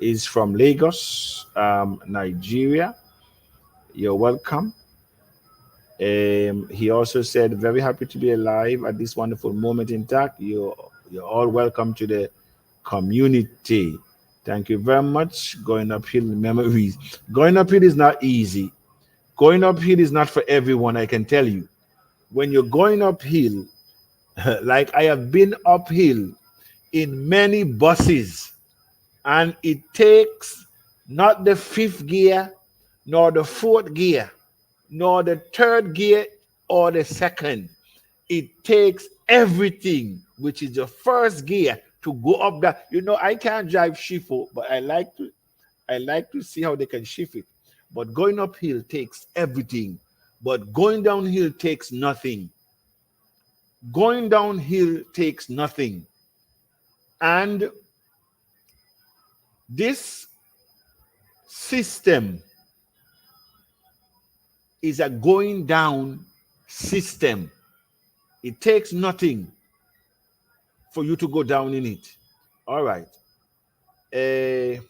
Speaker 4: is from Lagos, Nigeria. You're welcome. He also said, very happy to be alive at this wonderful moment in TACC. You're all welcome to the community. Thank you very much. Going uphill memories. Going uphill is not easy. Going uphill is not for everyone, I can tell you. When you're going uphill, like I have been uphill in many buses, and it takes not the fifth gear, nor the fourth gear, nor the third gear, or the second. It takes everything, which is the first gear, to go up that. You know, I can't drive Shifo, but I like to see how they can shift it. But going uphill takes everything. But going downhill takes nothing. Going downhill takes nothing. And this system is a going down system. It takes nothing for you to go down in it. All right. This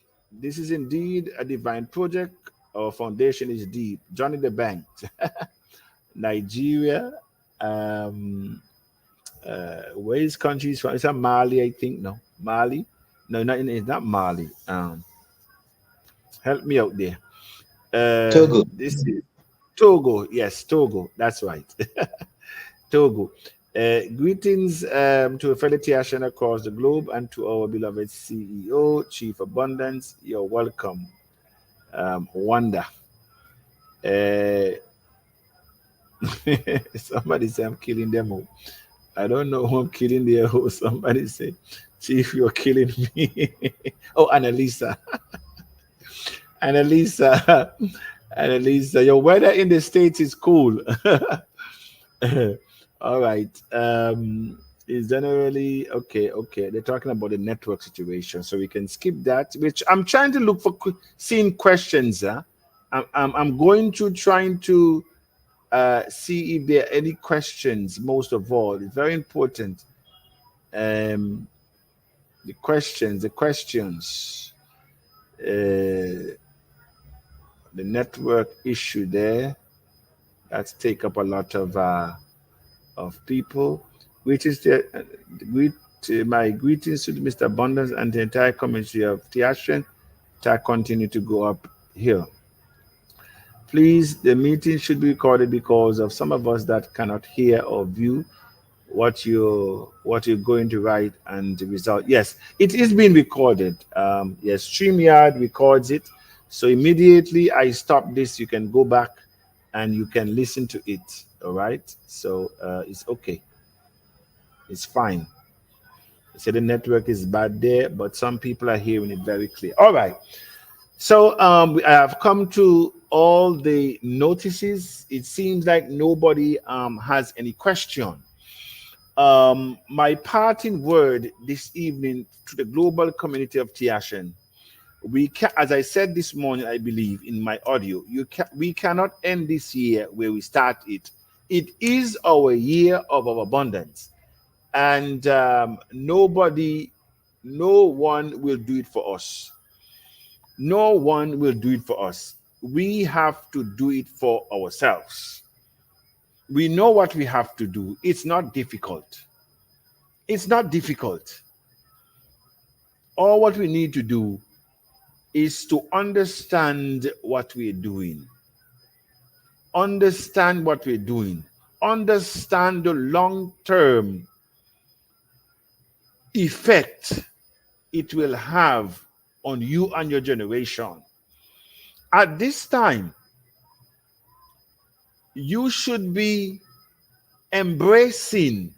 Speaker 4: is indeed a divine project. Our foundation is deep. Johnny the Bank, Nigeria. Where is countries from? It's a Mali, I think. No, Mali. No, it's not Mali. Help me out there.
Speaker 12: Togo.
Speaker 4: This is Togo. Yes, Togo. That's right. Togo. Greetings to a fellow Tiashan across the globe and to our beloved CEO, Chief Abundance. You're welcome. Wanda. Somebody say I'm killing them all. I don't know who I'm killing there. Who somebody say, Chief, you're killing me. Oh, Annalisa. Annalisa. Annalisa, your weather in the States is cool. All right. Is generally okay. Okay, they're talking about the network situation, so we can skip that. Which I'm trying to look for seeing questions. I'm going to trying to see if there are any questions. Most of all, it's very important. The questions. The network issue there. That's take up a lot of people, which is the my greetings to Mr. Abundance and the entire community of Tiashan. TACC continue to go up here. Please, the meeting should be recorded because of some of us that cannot hear or view what you're going to write and the result. Yes, it is being recorded. Yes, StreamYard records it. So immediately I stop this, you can go back and you can listen to it. All right. So it's okay. It's fine. They say the network is bad there, but some people are hearing it very clear. All right. So I have come to all the notices. It seems like nobody has any question. My parting word this evening to the global community of Tiashan. We can, as I said this morning, I believe in my audio, we cannot end this year where we start it. It is our year of our abundance, and no one will do it for us. No one will do it for us. We have to do it for ourselves. We know what we have to do. It's not difficult. It's not difficult. All what we need to do is to understand what we're doing. Understand what we're doing. Understand the long-term effect it will have on you and your generation. At this time, you should be embracing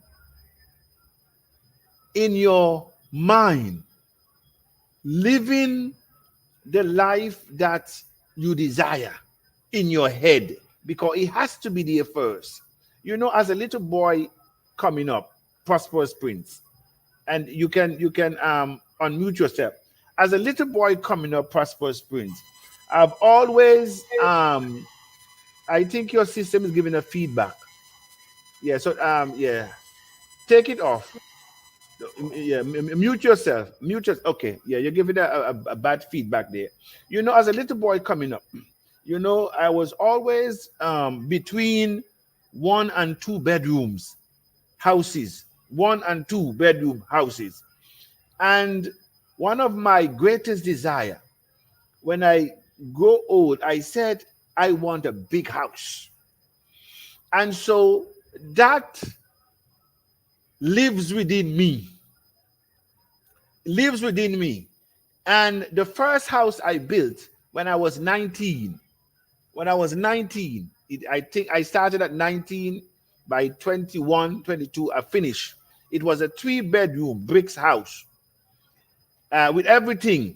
Speaker 4: in your mind, living the life that you desire in your head, because it has to be there first. You know, as a little boy coming up, Prosperous Prince, and you can unmute yourself. As a little boy coming up, Prosperous Prince, I've always I think your system is giving a feedback. Yeah, so yeah, take it off. Yeah, mute yourself. Mute yourself. Okay, yeah, you're giving a bad feedback there. You know, as a little boy coming up, you know, I was always between 1 and 2 bedrooms houses, 1 and 2 bedroom houses. And one of my greatest desire when I grow old, I said, I want a big house. And so that lives within me. Lives within me. And the first house I built when I was 19, I think I started at 19, by 21, 22, I finished. It was a 3-bedroom bricks house with everything.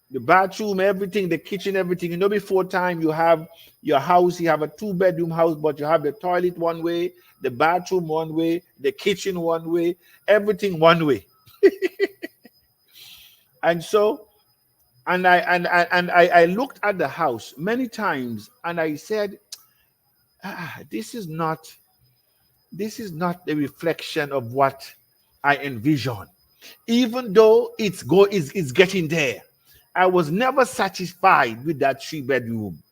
Speaker 4: The bathroom, everything, the kitchen, everything. You know, before time, you have your house, you have a 2-bedroom house, but you have the toilet one way, the bathroom one way, the kitchen one way, everything one way. And so, I looked at the house many times and I said, this is not the reflection of what I envision. Even though it's getting there. I was never satisfied with that 3-bedroom.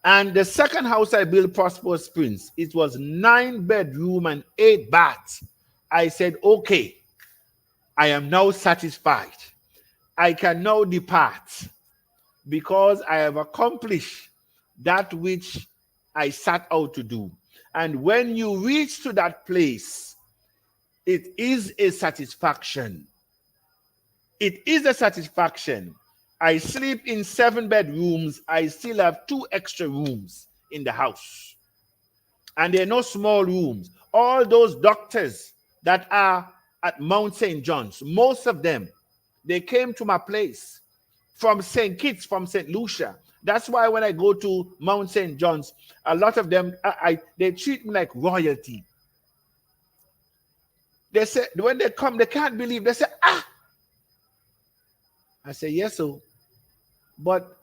Speaker 4: And the second house I built, Prosperous Prince, it was 9-bedroom and 8 baths. I said, okay, I am now satisfied. I can now depart because I have accomplished that which I set out to do. And when you reach to that place, it is a satisfaction. It is a satisfaction. I sleep in 7 bedrooms. I still have 2 extra rooms in the house. And they're no small rooms. All those doctors that are at Mount St. John's, most of them, they came to my place from St. Kitts, from St. Lucia. That's why when I go to Mount St. John's, a lot of them, they treat me like royalty. They say, when they come, they can't believe. They say, ah! I say, yes, so. But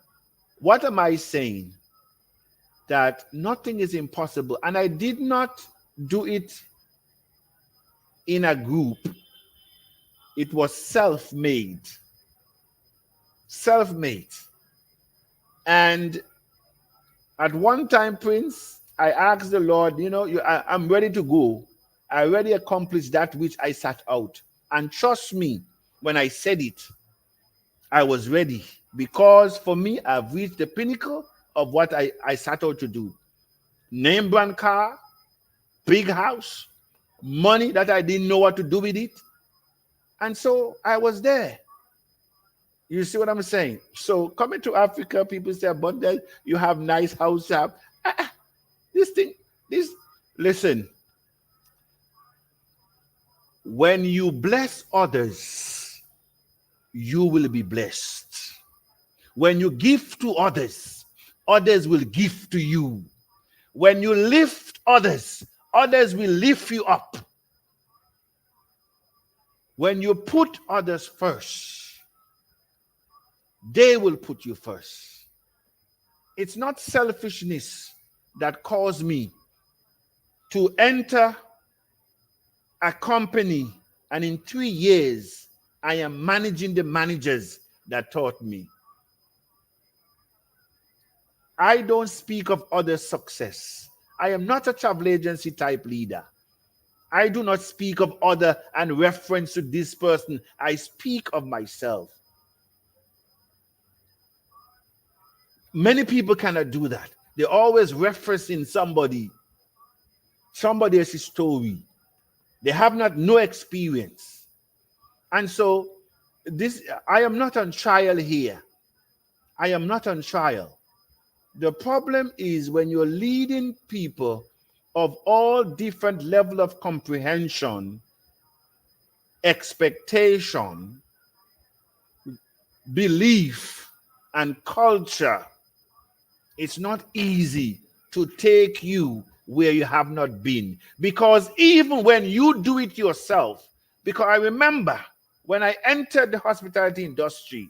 Speaker 4: what am I saying? That nothing is impossible. And I did not do it in a group. It was self-made. Self-made. And at one time, Prince, I asked the Lord, you know, I'm ready to go. I already accomplished that which I set out. And trust me, when I said it, I was ready. Because for me, I've reached the pinnacle of what I set out to do. Name brand car, big house, money that I didn't know what to do with it. And so I was there. You see what I'm saying? So coming to Africa, people say, but then you have nice house. Listen, when you bless others, you will be blessed. When you give to others, others will give to you. When you lift others, others will lift you up. When you put others first, they will put you first. It's not selfishness that caused me to enter a company, and in 3 years, I am managing the managers that taught me. I don't speak of other success. I am not a travel agency type leader. I do not speak of other and reference to this person. I speak of myself. Many people cannot do that. They always referencing somebody else's story. They have no experience. And so I am not on trial here. I am not on trial. The problem is when you're leading people of all different level of comprehension, expectation, belief, and culture, it's not easy to take you where you have not been. Because even when you do it yourself, because I remember when I entered the hospitality industry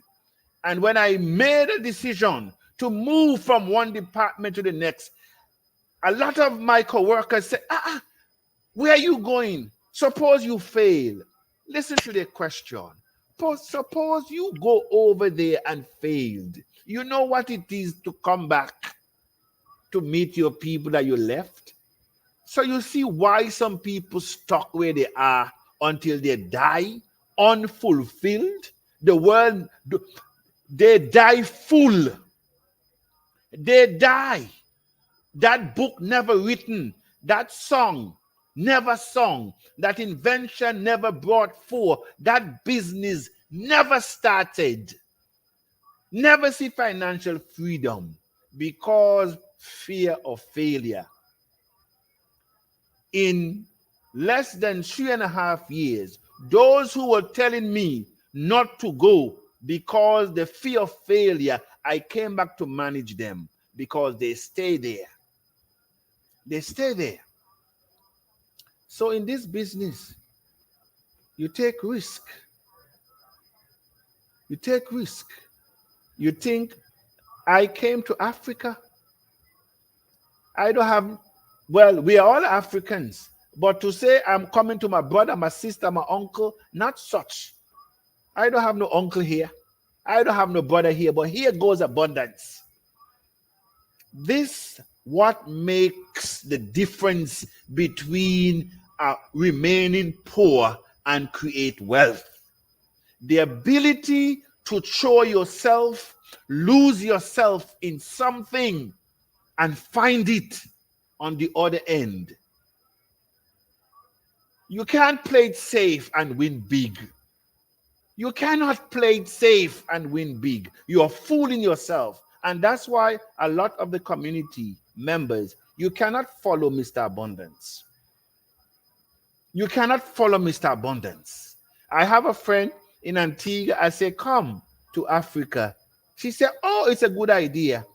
Speaker 4: and when I made a decision to move from one department to the next, a lot of my coworkers said, where are you going? Suppose you fail. Listen to the question. Suppose you go over there and failed. You know what it is to come back to meet your people that you left? So you see why some people stuck where they are until they die, unfulfilled. The world, they die full. They die. That book never written. That song never sung. That invention never brought forth. That business never started. Never see financial freedom because fear of failure. In less than 3.5 years, those who were telling me not to go because the fear of failure, I came back to manage them because they stay there. They stay there. So in this business, you take risk. You take risk. You think, I came to Africa. I don't have, well, we are all Africans. But to say I'm coming to my brother, my sister, my uncle, not such. I don't have no uncle here. I don't have no brother here, but here goes abundance. This what makes the difference between remaining poor and create wealth. The ability to throw yourself, lose yourself in something and find it on the other end. You can't play it safe and win big. You cannot play it safe and win big. You are fooling yourself. And that's why a lot of the community members, you cannot follow Mr. Abundance. You cannot follow Mr. Abundance. I have a friend in Antigua. I say, come to Africa. She said, oh, it's a good idea.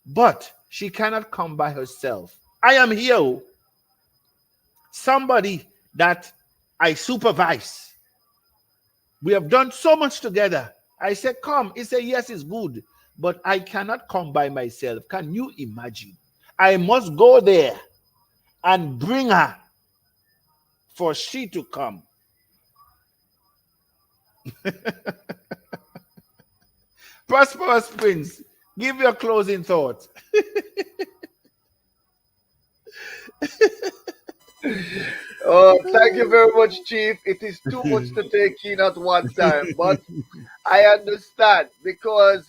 Speaker 4: But she cannot come by herself. I am here. Somebody that I supervise. We have done so much together. I said, come. He said, yes, it's good. But I cannot come by myself. Can you imagine? I must go there and bring her for she to come. Prosperous Prince, give your closing thought.
Speaker 10: Oh, thank you very much, Chief. It is too much to take in at one time, but I understand because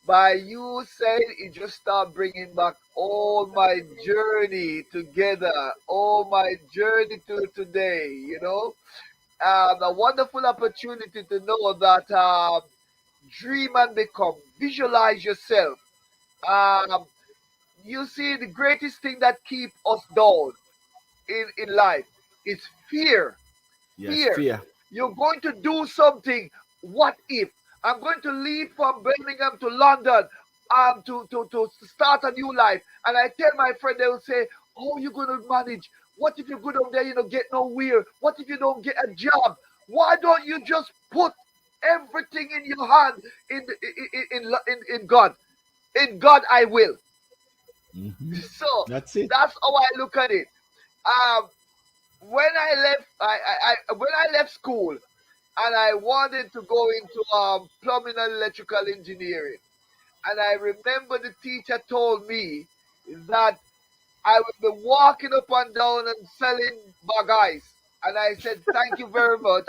Speaker 10: by you saying it just start bringing back all my journey together, all my journey to today, a wonderful opportunity to know that dream and become, visualize yourself. Um, you see, the greatest thing that keep us down in life is fear.
Speaker 4: Yes,
Speaker 10: Fear.
Speaker 4: fear.
Speaker 10: You're going to do something. What if? I'm going to leave from Birmingham to London to start a new life. And I tell my friend, they will say, how you going to manage? What if you go down there, get nowhere? What if you don't get a job? Why don't you just put everything in your hand in God? In God I will. So
Speaker 4: That's it.
Speaker 10: that's how I look at it. Um, when I left, when I left school, and I wanted to go into plumbing and electrical engineering, and I remember the teacher told me that I would be walking up and down and selling bagais, and I said, "Thank you very much.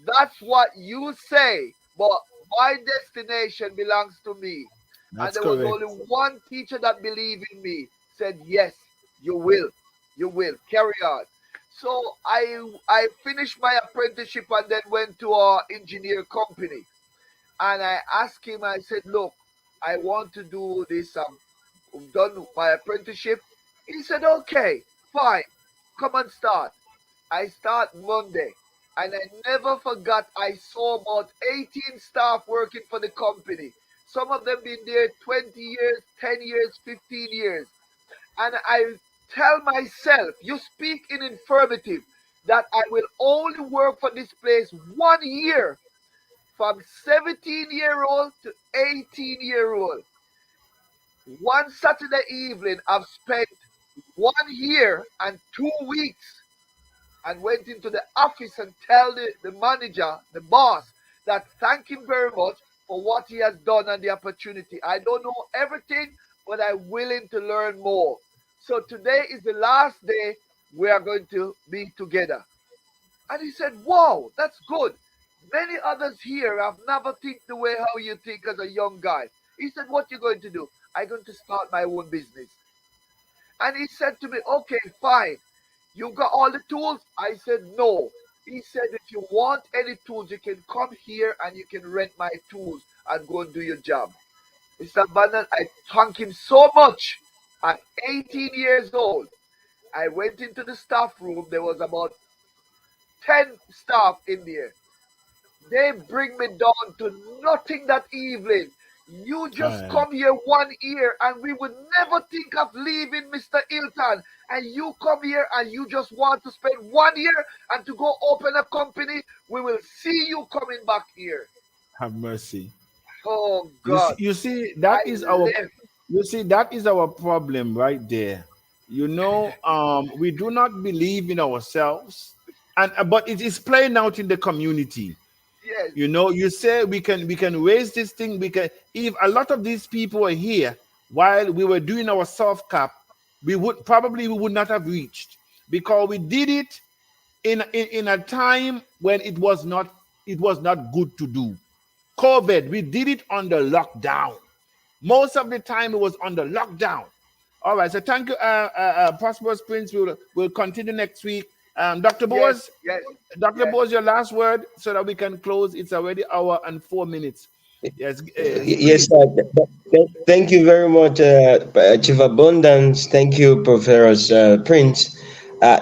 Speaker 10: That's what you say, but my destination belongs to me." And
Speaker 4: That's
Speaker 10: there was
Speaker 4: correct.
Speaker 10: only one teacher that believed in me, said, yes, you will, carry on. So I finished my apprenticeship and then went to a engineer company. And I asked him, I said, look, I want to do this, I'm done my apprenticeship. He said, okay, fine, come and start. I start Monday. And I never forgot I saw about 18 staff working for the company. Some of them been there 20 years, 10 years, 15 years. And I tell myself, you speak in infirmative, that I will only work for this place 1 year, from 17-year-old to 18-year-old. One Saturday evening, I've spent 1 year and 2 weeks and went into the office and tell the manager, the boss, that thank him very much for what he has done and the opportunity. I don't know everything, but I'm willing to learn more. So today is the last day we are going to be together. And he said, wow, that's good. Many others here have never think the way how you think as a young guy. He said, what you going to do? I'm going to start my own business. And he said to me, okay, fine. You got all the tools? I said, no. He said, if you want any tools, you can come here and you can rent my tools and go and do your job. Mr. Bannon, I thank him so much. At 18 years old, I went into the staff room. There was about 10 staff in there. They bring me down to nothing that evening. You just come here 1 year and we would never think of leaving Mr. Hilton. And you come here and you just want to spend 1 year and to go open a company. We will see you coming back here.
Speaker 4: Have mercy.
Speaker 10: Oh God.
Speaker 4: You see that is our that is our problem right there. We do not believe in ourselves, and but it is playing out in the community.
Speaker 10: Yes.
Speaker 4: You say we can raise this thing. We can, if a lot of these people were here while we were doing our soft cap, we would not have reached, because we did it in a time when it was not good to do. COVID, we did it under lockdown. Most of the time it was under lockdown. All right. So thank you, Prosperous Prince. We'll continue next week. Dr.
Speaker 10: Yes,
Speaker 4: Boaz,
Speaker 10: yes,
Speaker 4: Dr.
Speaker 10: yes.
Speaker 4: Boaz, your last word so that we can close. It's already hour and 4 minutes. Yes,
Speaker 12: Yes,
Speaker 4: please.
Speaker 12: sir. Thank you very much, Chief Abundance. Thank you, Professor Prince.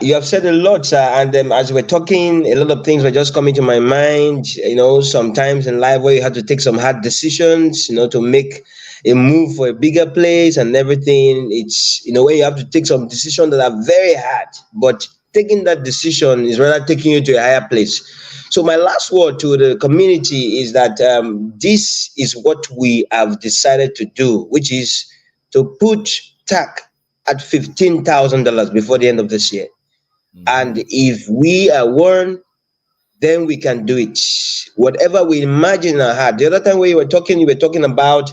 Speaker 12: You have said a lot, sir, and as we're talking, a lot of things were just coming to my mind. You know, sometimes in life where you have to take some hard decisions, you know, to make a move for a bigger place and everything. It's, you know, where you have to take some decisions that are very hard, but taking that decision is rather taking you to a higher place. So my last word to the community is that this is what we have decided to do, which is to put TAC at $15,000 before the end of this year. And if we are one, then we can do it. Whatever we imagine in our heart. The other time when you were talking about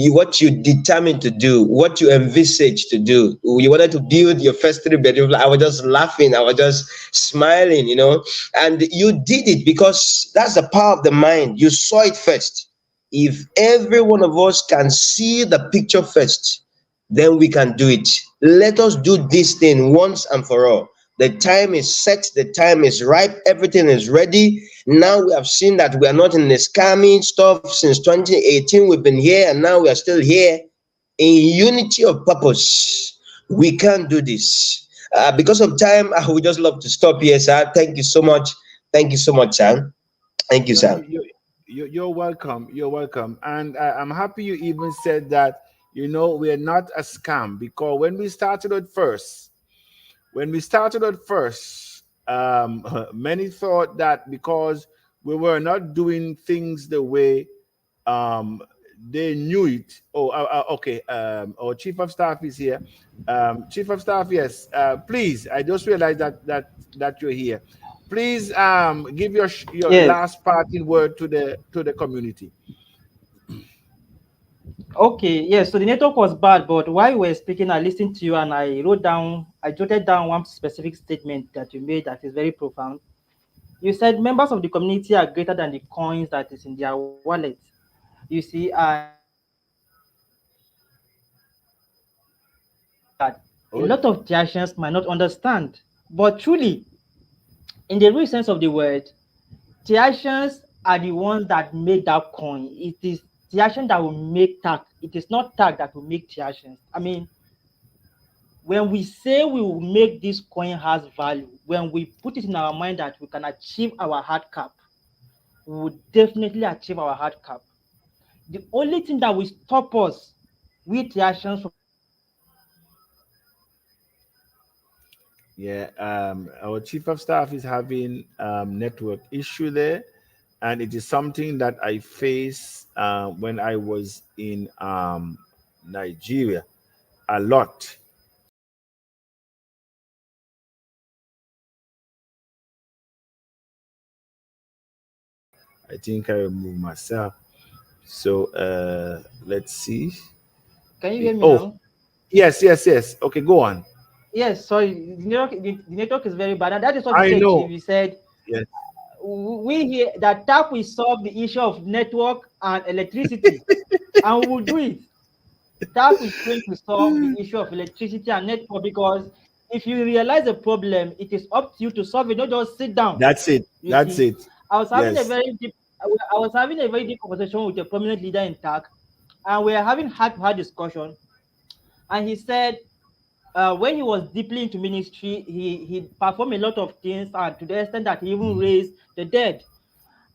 Speaker 12: what you determined to do, what you envisaged to do. You wanted to build your first 3 bedroom. I was just laughing. I was just smiling, you know. And you did it because that's the power of the mind. You saw it first. If every one of us can see the picture first, then we can do it. Let us do this thing once and for all. The time is set, the time is ripe, everything is ready. Now we have seen that we are not in the scamming stuff since 2018. We've been here and now we are still here in unity of purpose. We can do this. Because of time, I would just love to stop here, sir. Thank you so much. Thank you so much, sir. Thank you, sir.
Speaker 4: You're welcome. You're welcome. And I'm happy you even said that, you know, we're not a scam, because when we started at first, many thought that because we were not doing things the way they knew it. Oh, okay. Our chief of staff is here. Chief of staff, yes. Please, I just realized that you're here. Please give your
Speaker 11: Yes.
Speaker 4: last parting word to the community.
Speaker 11: Okay, yes. So the network was bad, but while you were speaking, I listened to you and I jotted down one specific statement that you made that is very profound. You said members of the community are greater than the coins that is in their wallet. You see, and that a lot of Theacians might not understand. But truly, in the real sense of the word, Theacians are the ones that make that coin. It is Theacian that will make TACC. It is not TACC that will make Theacians. I mean, when we say we will make this coin has value, when we put it in our mind that we can achieve our hard cap, we will definitely achieve our hard cap. The only thing that will stop us, we Theacians, from
Speaker 4: Yeah, our chief of staff is having network issue there, and it is something that I faced when I was in Nigeria a lot. I think I removed myself. So let's see.
Speaker 11: Can you hear me
Speaker 4: Oh,
Speaker 11: now?
Speaker 4: yes. Okay, go on.
Speaker 11: Yes, sorry, the network is very bad. And that is what you
Speaker 4: I
Speaker 11: said,
Speaker 4: know.
Speaker 11: Chief. You said
Speaker 4: Yes.
Speaker 11: we here that TACC will solve the issue of network and electricity, and we will do it. TACC is going to solve the issue of electricity and network, because if you realize a problem, it is up to you to solve it, not just sit down.
Speaker 4: That's it.
Speaker 11: You
Speaker 4: That's
Speaker 11: see,
Speaker 4: it.
Speaker 11: I was having a
Speaker 4: Yes.
Speaker 11: very deep, I was having a very deep conversation with a prominent leader in TACC, and we are having heart-to-heart discussion. And he said, when he was deeply into ministry, he performed a lot of things, and to the extent that he even raised the dead.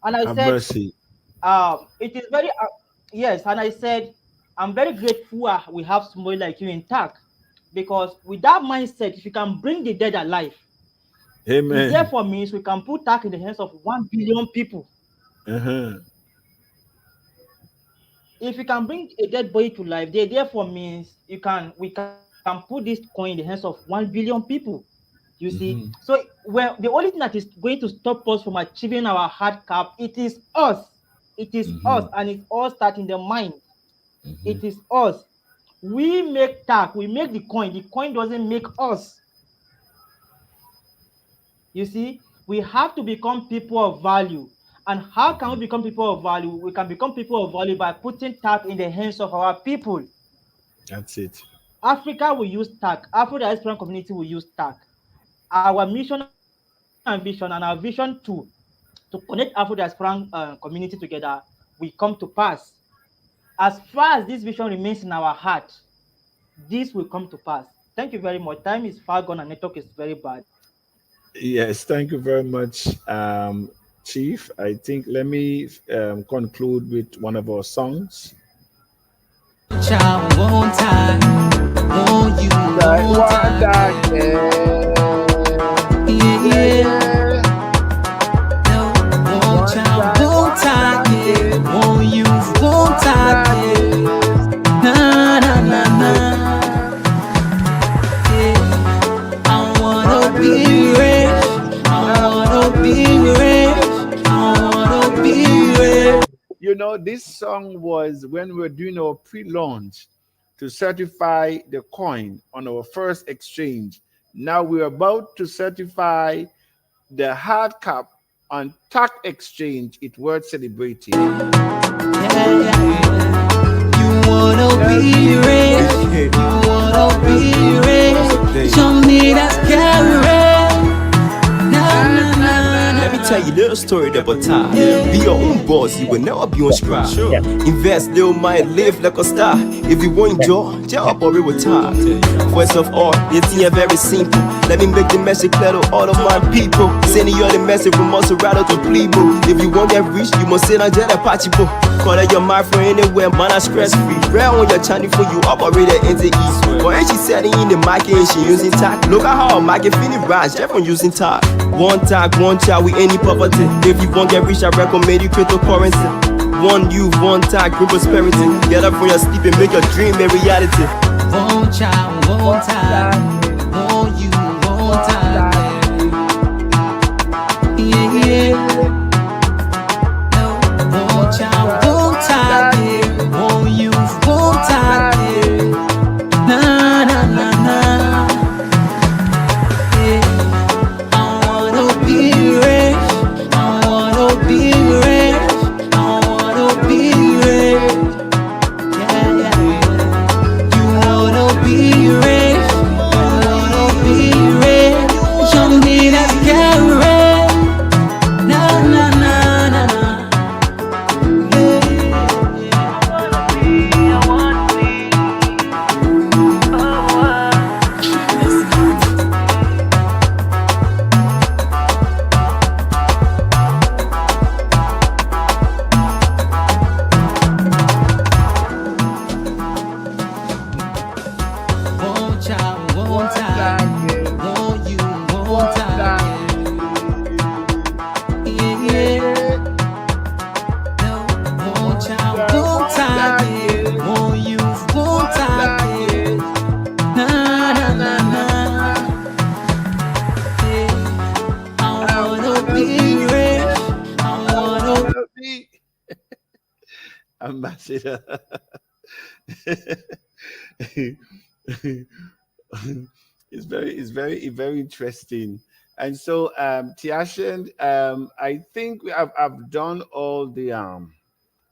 Speaker 11: And I
Speaker 4: Have
Speaker 11: said,
Speaker 4: mercy.
Speaker 11: it is very yes. And I said, I'm very grateful we have somebody like you in TACC, because with that mindset, if you can bring the dead alive, it
Speaker 4: Amen.
Speaker 11: therefore means we can put TACC in the hands of 1 billion people.
Speaker 4: Uh-huh.
Speaker 11: If you can bring a dead body to life, they therefore means we can put this coin in the hands of 1 billion people. You see, so when the only thing that is going to stop us from achieving our hard cap, it is us. It is us, and it all starts in the mind. It is us. We make TACC, we make the coin. The coin doesn't make us. You see, we have to become people of value. And how can we become people of value? We can become people of value by putting TACC in the hands of our people.
Speaker 4: That's it.
Speaker 11: Africa will use TACC. Afro diaspora community will use TACC. Our mission and vision and our vision to connect Afro diaspora community together will come to pass. As far as this vision remains in our heart, this will come to pass. Thank you very much. Time is far gone and network is very bad.
Speaker 4: Yes, thank you very much, Chief. I think let me conclude with one of our songs.
Speaker 3: Child, won't I? Won't you? Won't I? Yeah. No, won't child, won't I? Yeah. Won't you? Won't I? Yeah. Na na na na. Yeah. I wanna be rich. I wanna be rich. I wanna be rich.
Speaker 4: You know, this song was when we were doing our pre-launch to certify the coin on our first exchange. Now we're about to certify the hard cap on TACC exchange. It worth celebrating.
Speaker 3: Yeah. You wanna be rich, you wanna be rich. Show me that carry. Na na na.
Speaker 2: Let me tell you a little story about time. Be your own boss, you will never be on scratch. Invest, little mind, live like a star. If you want joy, job or retire. First of all, it's here very simple. Let me make the message clear to all of my people. Sending you the message from Maserati to Plebo. If you want that rich, you must sit on jet Apache. Call out your mind for anywhere, man, I'm stress free. Rare on your channel for you operate it into east. But when she setting in the market and she using TACC. Look at how her market finish rise, just from using TACC. One TACC, one child with any poverty. If you want get rich, I recommend you cryptocurrency. One youth, one TACC, group prosperity. Get up from your sleep and make your dream a reality.
Speaker 3: Won't child, won't I? Won't you, won't I? Yeah, yeah. No, won't child, won't I? Won't you, won't I? Na na na na. Yeah. I wanna be rich. I wanna be rich. I wanna be rich. Yeah, yeah, yeah. You wanna be rich. You wanna be rich. Show me that carry. Na na na na na. Won't child, won't I? Won't you, won't I? Yeah, yeah. No, won't child, won't I? Won't you, won't I? Na na na na. Yeah. I wanna be rich. I wanna
Speaker 4: Be Ambassador. it's very interesting. And so Tiashen, I think I've done all the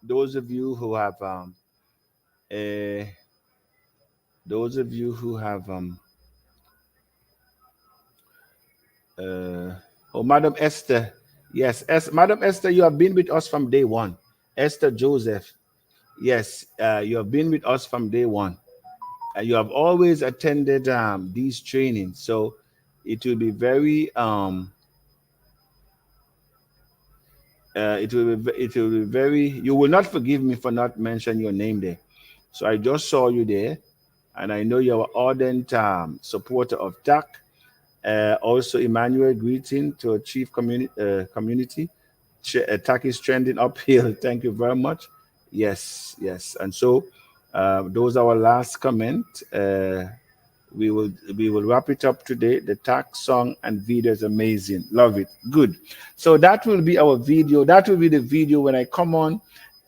Speaker 4: those of you who have uh, those of you who have oh, Madam Esther. Yes, Madam Esther, you have been with us from day one. Esther Joseph. Yes, you have been with us from day one. You have always attended these trainings, so it will be very it will be very. You will not forgive me for not mentioning your name there. So I just saw you there, and I know you're an ardent supporter of TACC. Also, Emmanuel, greeting to a chief community. TACC is trending uphill. Thank you very much. Yes, yes. And so those are our last comment. We will wrap it up today. The TACC song and video is amazing. Love it. Good. So that will be our video. That will be the video when I come on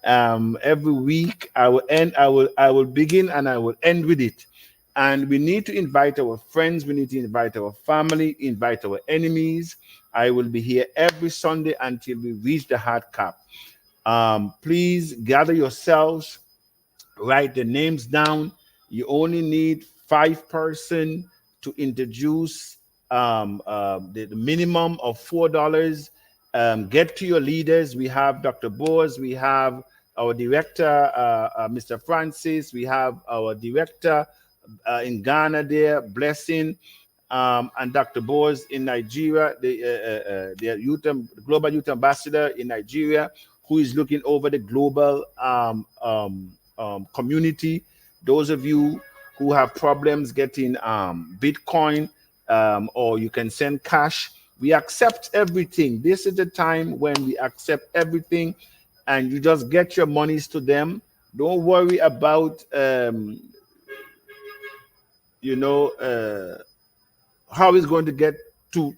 Speaker 4: every week. I will begin and I will end with it. And we need to invite our friends, we need to invite our family, invite our enemies. I will be here every Sunday until we reach the hard cap. Please gather yourselves, write the names down. You only need 5-person to introduce the minimum of $4. Get to your leaders. We have Dr. Bose, we have our director, Mr. Francis, we have our director in Ghana there, Blessing, and Dr. Bose in Nigeria, the global youth ambassador in Nigeria, who is looking over the global community. Those of you who have problems getting Bitcoin, or you can send cash, we accept everything. This is the time when we accept everything, and you just get your monies to them. Don't worry about how it's going to get to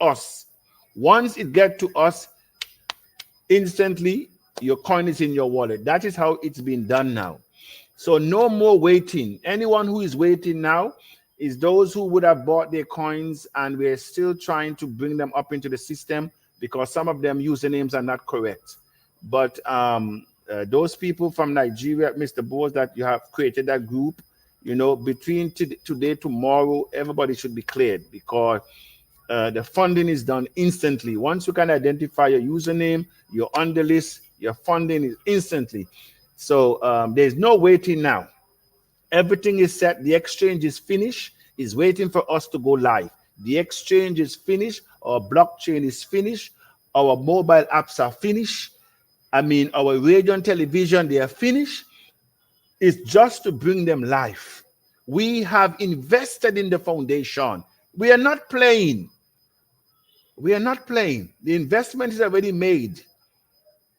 Speaker 4: us. Once it gets to us, instantly your coin is in your wallet. That is how it's been done now. So no more waiting. Anyone who is waiting now is those who would have bought their coins, and we're still trying to bring them up into the system because some of them usernames are not correct. But those people from Nigeria, Mr. Bose, that you have created that group, between today, tomorrow, everybody should be cleared, because the funding is done instantly. Once you can identify your username, you're on the list, your funding is instantly. So there's no waiting now. Everything is set. The exchange is finished. It's waiting for us to go live. The exchange is finished. Our blockchain is finished. Our mobile apps are finished. Our radio and television, they are finished. It's just to bring them live. We have invested in the foundation. We are not playing. We are not playing. The investment is already made.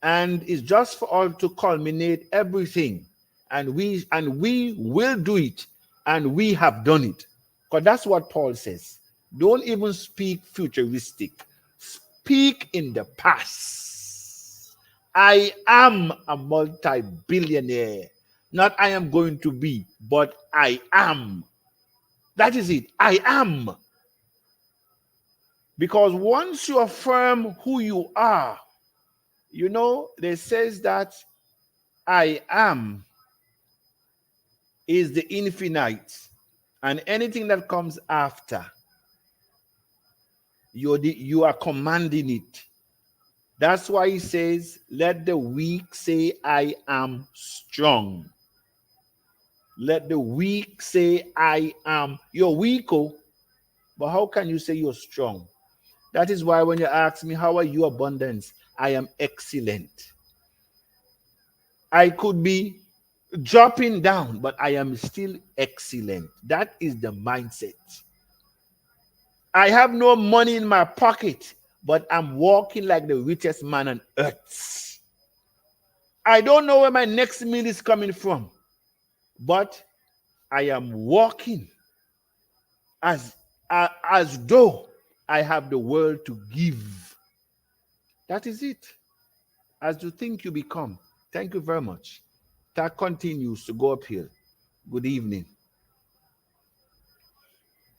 Speaker 4: And it's just for all to culminate everything. And we will do it. And we have done it. Because that's what Paul says. Don't even speak futuristic. Speak in the past. I am a multi-billionaire. Not I am going to be, but I am. That is it. I am. Because once you affirm who you are, they says that I am is the infinite, and anything that comes after, you are commanding it. That's why he says, let the weak say I am strong. Let the weak say I am. You're weak, but how can you say you're strong? That is why when you ask me, how are you, abundance? I am excellent. I could be dropping down, but I am still excellent. That is the mindset. I have no money in my pocket, but I'm walking like the richest man on earth. I don't know where my next meal is coming from, but I am walking as though I have the world to give. That is it. As you think you become. Thank you very much. That continues to go uphill. Good evening.